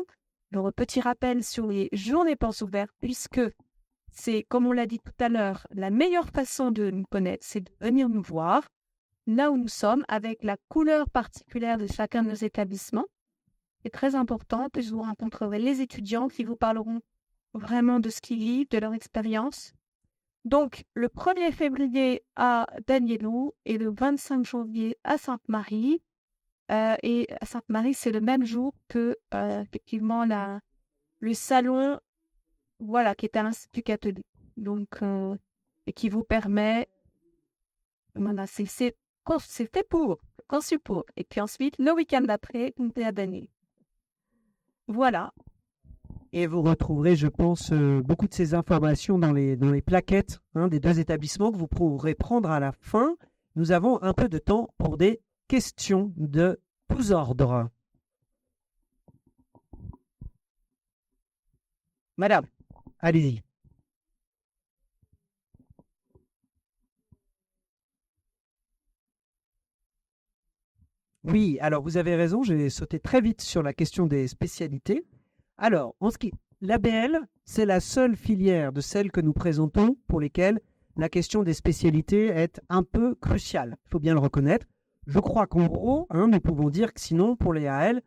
Alors, petit rappel sur les journées portes ouvertes, puisque c'est, comme on l'a dit tout à l'heure, la meilleure façon de nous connaître, c'est de venir nous voir là où nous sommes, avec la couleur particulière de chacun de nos établissements. C'est très important. Je vous rencontrerai les étudiants qui vous parleront vraiment de ce qu'ils vivent, de leur expérience. Donc, le 1er février à Danielou et le 25 janvier à Sainte-Marie. Et à Sainte-Marie, c'est le même jour que, effectivement, le salon, qui est à l'Institut catholique. Donc, et qui vous permet, c'était conçu pour. Et puis ensuite, le week-end d'après, on est à Danielou. Voilà. Et vous retrouverez, je pense, beaucoup de ces informations dans les plaquettes des deux établissements que vous pourrez prendre à la fin. Nous avons un peu de temps pour des questions de tous ordres. Madame, allez-y. Oui, alors vous avez raison, j'ai sauté très vite sur la question des spécialités. Alors, l'ABL, c'est la seule filière de celles que nous présentons pour lesquelles la question des spécialités est un peu cruciale. Il faut bien le reconnaître. Je crois qu'en gros, nous pouvons dire que sinon, pour les AL,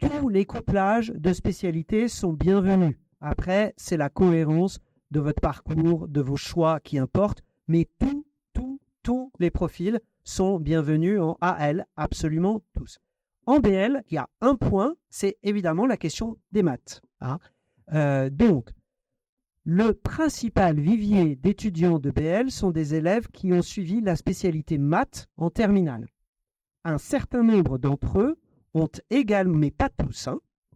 tous les couplages de spécialités sont bienvenus. Après, c'est la cohérence de votre parcours, de vos choix qui importent, mais tous les profils sont bienvenus en AL, absolument tous. En BL, il y a un point, c'est évidemment la question des maths. Donc, le principal vivier d'étudiants de BL sont des élèves qui ont suivi la spécialité maths en terminale. Un certain nombre d'entre eux ont également, mais pas tous,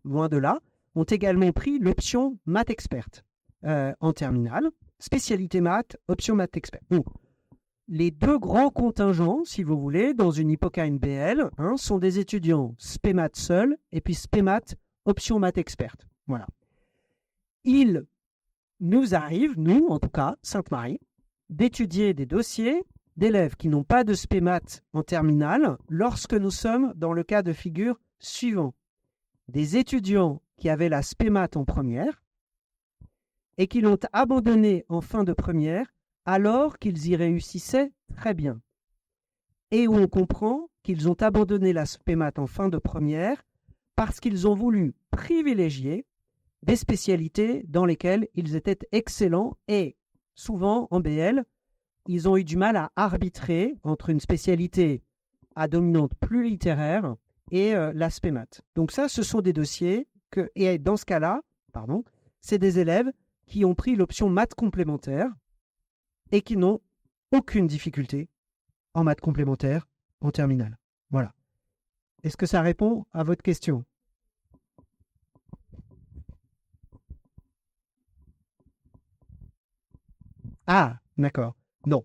loin de là, ont également pris l'option maths experte en terminale, spécialité maths, option maths experte. Donc, les deux grands contingents, si vous voulez, dans une Hippocane BL, sont des étudiants SPEMAT seul et puis SPEMAT option maths experte. Voilà. Il nous arrive, nous en tout cas, Sainte-Marie, d'étudier des dossiers d'élèves qui n'ont pas de SPEMAT en terminale lorsque nous sommes dans le cas de figure suivant. Des étudiants qui avaient la SPEMAT en première et qui l'ont abandonné en fin de première alors qu'ils y réussissaient très bien. Et où on comprend qu'ils ont abandonné la SPEMAT en fin de première parce qu'ils ont voulu privilégier des spécialités dans lesquelles ils étaient excellents et souvent en BL, ils ont eu du mal à arbitrer entre une spécialité à dominante plus littéraire et la SPEMAT. Donc ça, ce sont des dossiers et dans ce cas-là, c'est des élèves qui ont pris l'option maths complémentaire et qui n'ont aucune difficulté en maths complémentaire en terminale. Voilà. Est-ce que ça répond à votre question ? Ah, d'accord. Non.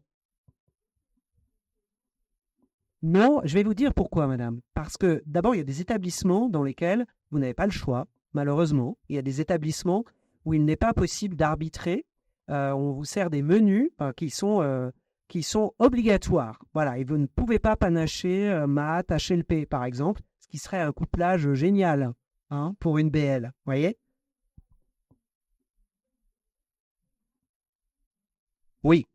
Non, je vais vous dire pourquoi, madame. Parce que d'abord, il y a des établissements dans lesquels vous n'avez pas le choix, malheureusement. Il y a des établissements où il n'est pas possible d'arbitrer. On vous sert des menus qui sont obligatoires. Voilà, et vous ne pouvez pas panacher maths, HLP, par exemple, ce qui serait un couplage génial pour une BL. Vous voyez ? Oui.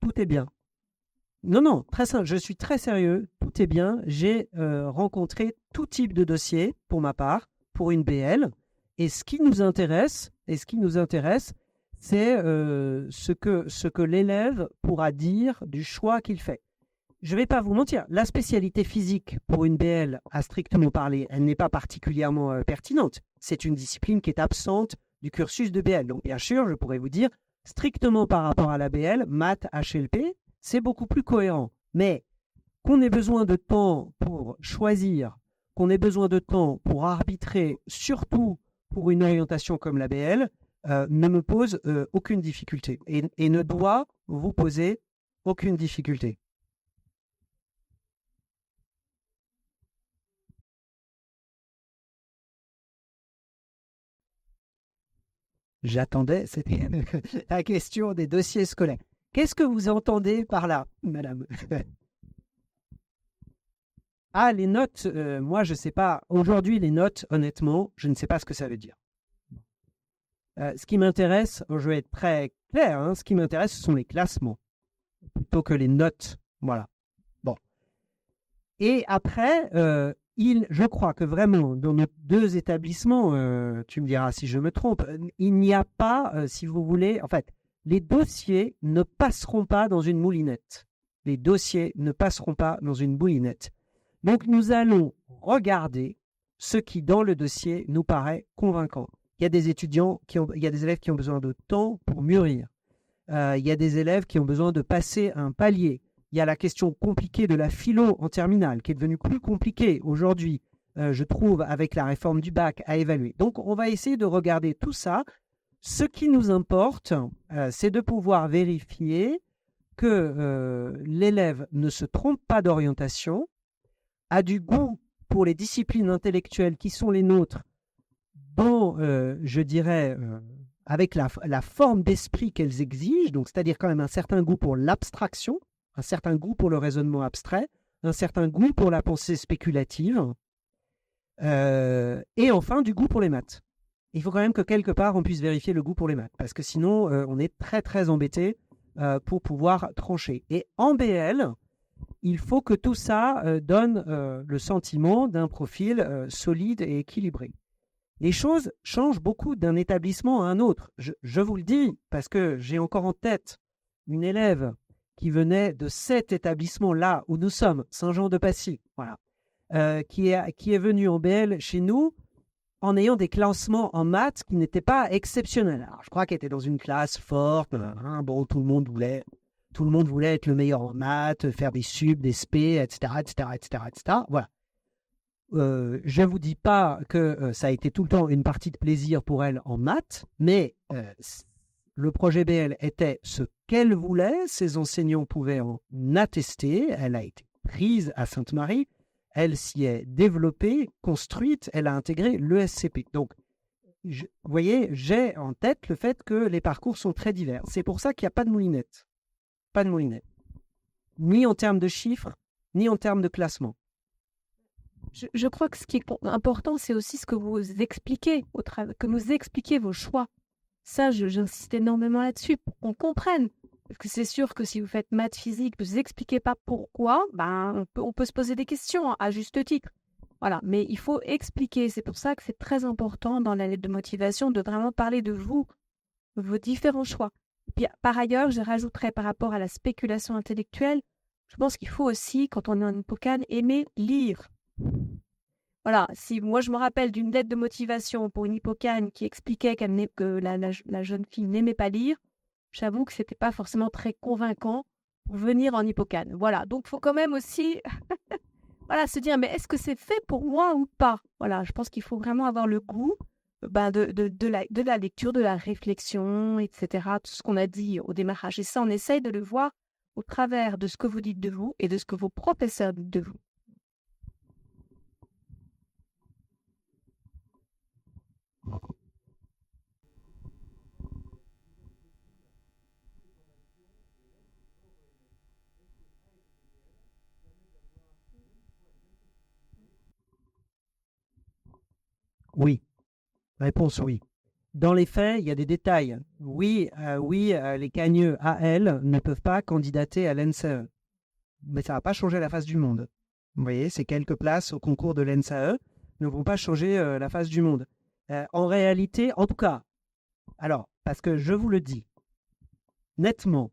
Tout est bien. Non, très simple, je suis très sérieux, tout est bien. J'ai rencontré tout type de dossier pour ma part, pour une BL. Et ce qui nous intéresse, c'est ce que l'élève pourra dire du choix qu'il fait. Je ne vais pas vous mentir, la spécialité physique pour une BL, à strictement parler, elle n'est pas particulièrement pertinente. C'est une discipline qui est absente du cursus de BL. Donc bien sûr, je pourrais vous dire, strictement par rapport à la BL, maths, HLP, c'est beaucoup plus cohérent. Mais qu'on ait besoin de temps pour choisir, qu'on ait besoin de temps pour arbitrer, surtout pour une orientation comme la BL, ne me pose aucune difficulté et ne doit vous poser aucune difficulté. J'attendais, c'était la question des dossiers scolaires. Qu'est-ce que vous entendez par là, madame ? Ah, les notes, moi, je ne sais pas. Aujourd'hui, les notes, honnêtement, je ne sais pas ce que ça veut dire. Ce qui m'intéresse, je vais être très clair, ce qui m'intéresse, ce sont les classements, plutôt que les notes. Voilà. Bon. Et après, je crois que vraiment, dans nos deux établissements, tu me diras si je me trompe, il n'y a pas, si vous voulez, en fait, les dossiers ne passeront pas dans une moulinette. Les dossiers ne passeront pas dans une moulinette. Donc, nous allons regarder ce qui, dans le dossier, nous paraît convaincant. Il y a des il y a des élèves qui ont besoin de temps pour mûrir. Il y a des élèves qui ont besoin de passer un palier. Il y a la question compliquée de la philo en terminale, qui est devenue plus compliquée aujourd'hui, je trouve, avec la réforme du bac à évaluer. Donc, on va essayer de regarder tout ça. Ce qui nous importe, c'est de pouvoir vérifier que l'élève ne se trompe pas d'orientation, a du goût pour les disciplines intellectuelles qui sont les nôtres, dont, je dirais, avec la forme d'esprit qu'elles exigent, donc c'est-à-dire quand même un certain goût pour l'abstraction, un certain goût pour le raisonnement abstrait, un certain goût pour la pensée spéculative, et enfin du goût pour les maths. Il faut quand même que quelque part on puisse vérifier le goût pour les maths, parce que sinon on est très très embêté pour pouvoir trancher. Et en BL, il faut que tout ça donne le sentiment d'un profil solide et équilibré. Les choses changent beaucoup d'un établissement à un autre. Je vous le dis parce que j'ai encore en tête une élève qui venait de cet établissement-là où nous sommes, Saint-Jean-de-Passy, voilà, qui est venue en BL chez nous en ayant des classements en maths qui n'étaient pas exceptionnels. Alors, je crois qu'elle était dans une classe forte, bon, tout le monde voulait être le meilleur en maths, faire des subs, des spé, etc., etc., etc., etc. Voilà. Je ne vous dis pas que ça a été tout le temps une partie de plaisir pour elle en maths, mais le projet BL était ce qu'elle voulait, ses enseignants pouvaient en attester, elle a été prise à Sainte-Marie, elle s'y est développée, construite, elle a intégré l'ESCP. Donc, vous voyez, j'ai en tête le fait que les parcours sont très divers. C'est pour ça qu'il n'y a pas de moulinette. Pas de moulinette. Ni en termes de chiffres, ni en termes de classement. Je crois que ce qui est important, c'est aussi ce que vous expliquez, que nous expliquez vos choix. Ça, j'insiste énormément là-dessus pour qu'on comprenne. Parce que c'est sûr que si vous faites maths, physique, vous n'expliquez pas pourquoi, on peut se poser des questions à juste titre. Voilà, mais il faut expliquer. C'est pour ça que c'est très important dans la lettre de motivation de vraiment parler de vous, de vos différents choix. Et puis, par ailleurs, je rajouterais par rapport à la spéculation intellectuelle, je pense qu'il faut aussi, quand on est en hippocane, aimer lire. Voilà, si moi je me rappelle d'une lettre de motivation pour une hippocane qui expliquait que la jeune fille n'aimait pas lire, j'avoue que c'était pas forcément très convaincant pour venir en hippocane. Voilà, donc il faut quand même aussi voilà, se dire, mais est-ce que c'est fait pour moi ou pas? Voilà, je pense qu'il faut vraiment avoir le goût de la lecture, de la réflexion, etc. Tout ce qu'on a dit au démarrage. Et ça, on essaye de le voir au travers de ce que vous dites de vous et de ce que vos professeurs disent de vous. Oui. Réponse oui. Dans les faits, il y a des détails. Oui, les cagneux AL ne peuvent pas candidater à l'ENSAE. Mais ça ne va pas changer la face du monde. Vous voyez, ces quelques places au concours de l'ENSAE ne vont pas changer la face du monde. En réalité, en tout cas, alors, parce que je vous le dis nettement,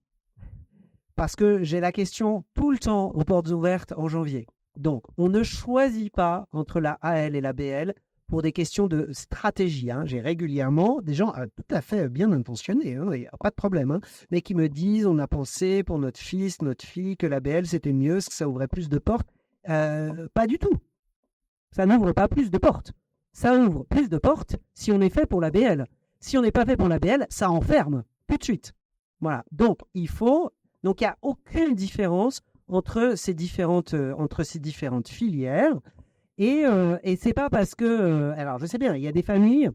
parce que j'ai la question tout le temps aux portes ouvertes en janvier. Donc, on ne choisit pas entre la AL et la BL pour des questions de stratégie. J'ai régulièrement des gens tout à fait bien intentionnés, il n'y a pas de problème, mais qui me disent, on a pensé pour notre fils, notre fille, que la BL c'était mieux, que ça ouvrait plus de portes. Pas du tout. Ça n'ouvre pas plus de portes. Ça ouvre plus de portes si on est fait pour la BL. Si on n'est pas fait pour la BL, ça enferme tout de suite. Voilà. Donc, il n'y a aucune différence entre ces différentes filières. Et c'est pas parce que... alors, je sais bien, il y a des familles...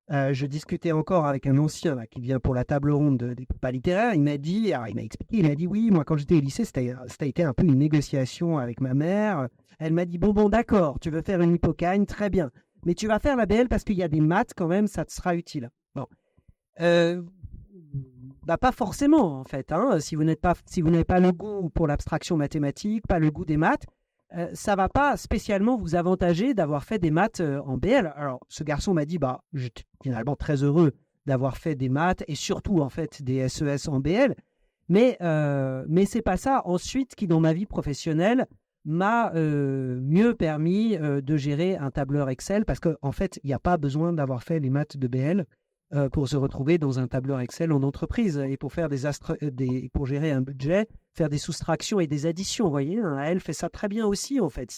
je discutais encore avec un ancien là, qui vient pour la table ronde des prépas littéraires. Il m'a expliqué, il m'a dit, oui, moi, quand j'étais au lycée, ça a été un peu une négociation avec ma mère. Elle m'a dit, bon, d'accord, tu veux faire une hippocane, très bien. Mais tu vas faire la BL parce qu'il y a des maths quand même, ça te sera utile. Bon. Pas forcément, en fait. Si vous n'avez pas le goût pour l'abstraction mathématique, pas le goût des maths, ça ne va pas spécialement vous avantager d'avoir fait des maths en BL. Alors, ce garçon m'a dit, j'étais finalement très heureux d'avoir fait des maths et surtout, en fait, des SES en BL. Mais ce n'est pas ça, ensuite, qui, dans ma vie professionnelle, m'a mieux permis de gérer un tableur Excel parce qu'en fait, il n'y a pas besoin d'avoir fait les maths de BL pour se retrouver dans un tableur Excel en entreprise et pour faire pour gérer un budget, faire des soustractions et des additions. Vous voyez, un AL fait ça très bien aussi, en fait.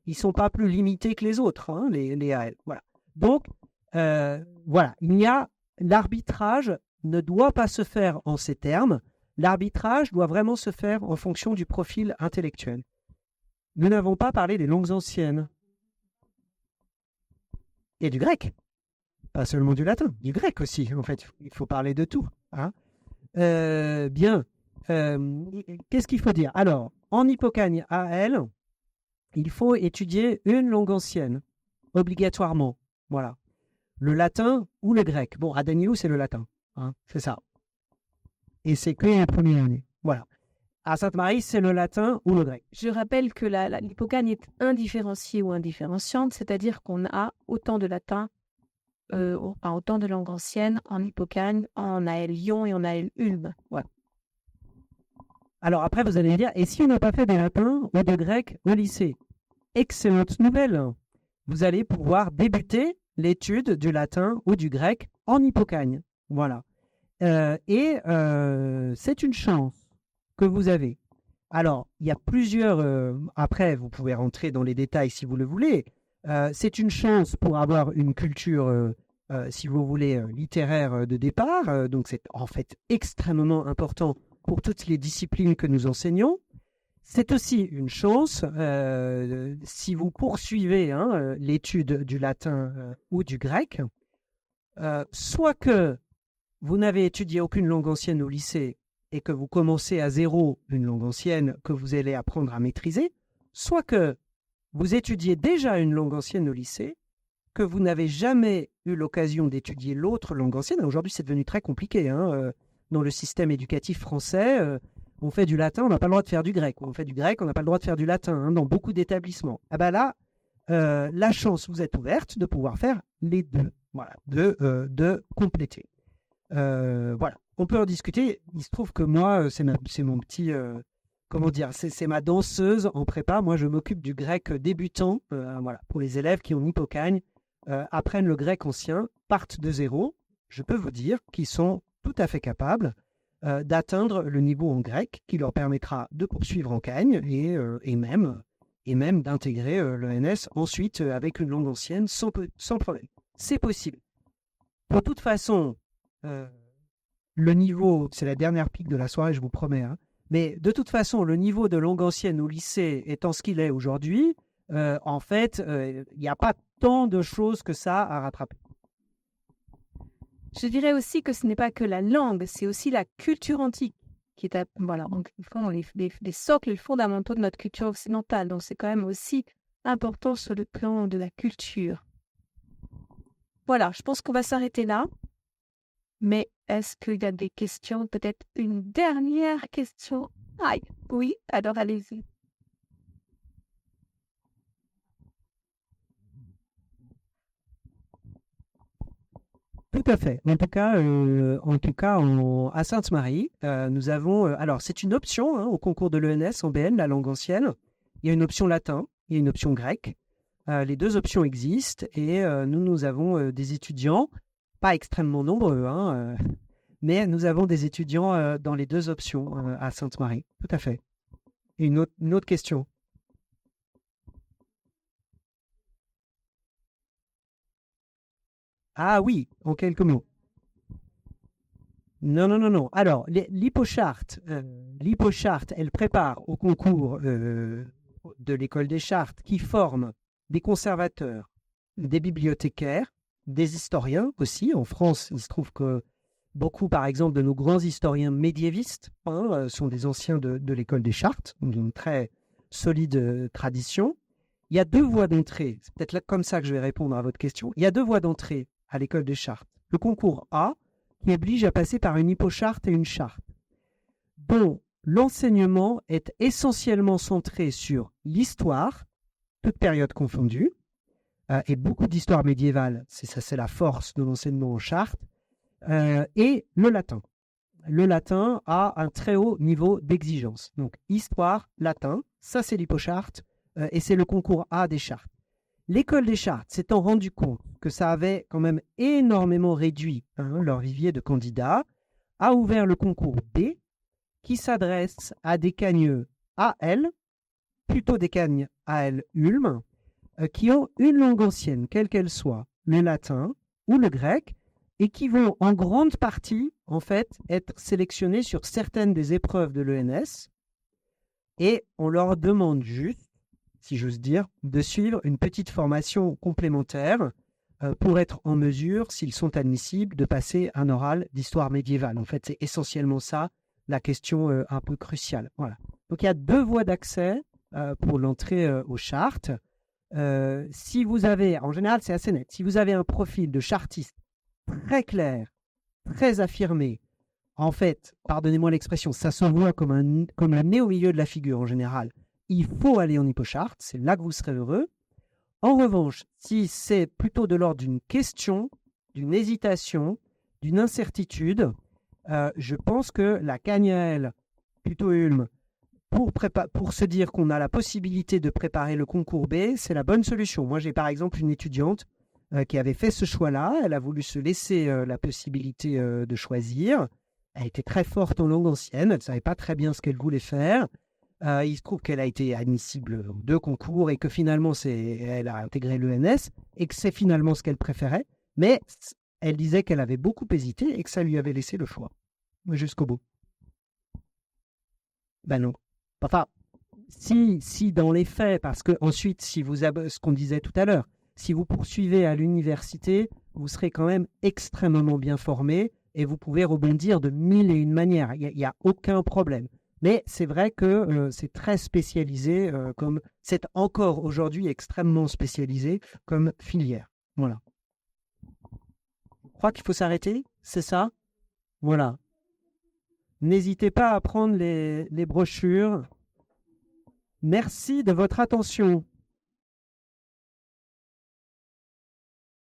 Ils sont pas plus limités que les autres, les AL. Voilà. Donc, voilà, l'arbitrage ne doit pas se faire en ces termes. l'arbitrage doit vraiment se faire en fonction du profil intellectuel. Nous n'avons pas parlé des langues anciennes et du grec. Pas seulement du latin, du grec aussi, en fait. Il faut parler de tout. Hein. Bien. Qu'est-ce qu'il faut dire? Alors, en Hippocagne AL, il faut étudier une langue ancienne, obligatoirement. Voilà. Le latin ou le grec. Bon, à Danilou, c'est le latin. Hein, c'est ça. Et c'est que la première année. Voilà. À Sainte-Marie, c'est le latin ou le grec. Je rappelle que l'hypocagne est indifférenciée ou indifférenciante, c'est-à-dire qu'on a autant de latin, autant de langues anciennes en Hippocagne, en AL Lyon et en AL Ulm. Ouais. Alors après, vous allez me dire, et si on n'a pas fait de latin ou de grec au lycée? Excellente nouvelle. Vous allez pouvoir débuter l'étude du latin ou du grec en Hippocagne. Voilà. Et c'est une chance que vous avez. Alors, il y a plusieurs... après, vous pouvez rentrer dans les détails si vous le voulez. C'est une chance pour avoir une culture, si vous voulez, littéraire de départ. Donc, c'est en fait extrêmement important pour toutes les disciplines que nous enseignons. C'est aussi une chance, si vous poursuivez l'étude du latin ou du grec, soit que vous n'avez étudié aucune langue ancienne au lycée et que vous commencez à zéro une langue ancienne que vous allez apprendre à maîtriser, soit que vous étudiez déjà une langue ancienne au lycée, que vous n'avez jamais eu l'occasion d'étudier l'autre langue ancienne. Aujourd'hui, c'est devenu très compliqué. Dans le système éducatif français, on fait du latin, on n'a pas le droit de faire du grec. On fait du grec, on n'a pas le droit de faire du latin dans beaucoup d'établissements. Ah ben là, la chance vous est ouverte de pouvoir faire les deux, voilà, de compléter. Voilà, on peut en discuter. Il se trouve que moi, c'est mon petit, comment dire, c'est ma danseuse en prépa. Moi, je m'occupe du grec débutant, voilà, pour les élèves qui ont Hippocagne, apprennent le grec ancien, partent de zéro. Je peux vous dire qu'ils sont tout à fait capables d'atteindre le niveau en grec qui leur permettra de poursuivre en Cagne et même d'intégrer l'ENS ensuite avec une langue ancienne sans problème. C'est possible. De toute façon, le niveau, c'est la dernière pique de la soirée, je vous promets, mais de toute façon, le niveau de langue ancienne au lycée étant ce qu'il est aujourd'hui, en fait, il n'y a pas tant de choses que ça à rattraper. Je dirais aussi que ce n'est pas que la langue, c'est aussi la culture antique qui est voilà, donc les socles, les fondamentaux de notre culture occidentale. Donc c'est quand même aussi important sur le plan de la culture. Voilà, je pense qu'on va s'arrêter là. Mais est-ce qu'il y a des questions? Peut-être une dernière question? Aïe, oui, alors allez-y. Tout à fait. En tout cas, à Sainte-Marie, nous avons... alors, c'est une option au concours de l'ENS en BN, la langue ancienne. Il y a une option latin, il y a une option grecque. Les deux options existent et nous avons des étudiants, pas extrêmement nombreux, mais nous avons des étudiants dans les deux options à Sainte-Marie. Tout à fait. Et une autre question. Ah oui, en quelques mots. Non. Alors, l'hypocharte, elle prépare au concours de l'école des chartes qui forme des conservateurs, des bibliothécaires, des historiens aussi. En France, il se trouve que beaucoup, par exemple, de nos grands historiens médiévistes sont des anciens de l'école des chartes, d'une très solide tradition. Il y a deux voies d'entrée. C'est peut-être là, comme ça que je vais répondre à votre question. Il y a deux voies d'entrée à l'école des chartes. Le concours A, qui oblige à passer par une hypocharte et une charte, dont l'enseignement est essentiellement centré sur l'histoire, toute période confondue, et beaucoup d'histoire médiévale, c'est la force de l'enseignement en charte, et le latin. Le latin a un très haut niveau d'exigence. Donc, histoire, latin, ça c'est l'hypocharte, et c'est le concours A des chartes. L'école des chartes s'étant rendu compte que ça avait quand même énormément réduit leur vivier de candidats, a ouvert le concours B qui s'adresse à des cagneux AL, plutôt des cagnes AL Ulm, qui ont une langue ancienne, quelle qu'elle soit, le latin ou le grec, et qui vont en grande partie, en fait, être sélectionnés sur certaines des épreuves de l'ENS. Et on leur demande juste, si j'ose dire, de suivre une petite formation complémentaire pour être en mesure, s'ils sont admissibles, de passer un oral d'histoire médiévale. En fait, c'est essentiellement ça, la question un peu cruciale. Voilà. Donc, il y a 2 voies d'accès pour l'entrée aux chartes. Si vous avez, en général, c'est assez net, si vous avez un profil de chartiste très clair, très affirmé, en fait, pardonnez-moi l'expression, ça s'envoie comme un nez au milieu de la figure en général. Il faut aller en hypocharte, c'est là que vous serez heureux. En revanche, si c'est plutôt de l'ordre d'une question, d'une hésitation, d'une incertitude, je pense que la CAGNAL, plutôt Ulm, pour se dire qu'on a la possibilité de préparer le concours B, c'est la bonne solution. Moi, j'ai par exemple une étudiante qui avait fait ce choix-là. Elle a voulu se laisser la possibilité de choisir. Elle était très forte en langue ancienne. Elle ne savait pas très bien ce qu'elle voulait faire. Il se trouve qu'elle a été admissible aux 2 concours et que finalement, elle a intégré l'ENS et que c'est finalement ce qu'elle préférait. Mais elle disait qu'elle avait beaucoup hésité et que ça lui avait laissé le choix jusqu'au bout. Ben non. Enfin, si dans les faits, parce que ensuite, si vous avez ce qu'on disait tout à l'heure, si vous poursuivez à l'université, vous serez quand même extrêmement bien formé et vous pouvez rebondir de 1001 manières. Il n'y a aucun problème. Mais c'est vrai que c'est très spécialisé, c'est encore aujourd'hui extrêmement spécialisé comme filière. Voilà. Je crois qu'il faut s'arrêter, c'est ça? Voilà. N'hésitez pas à prendre les brochures. Merci de votre attention.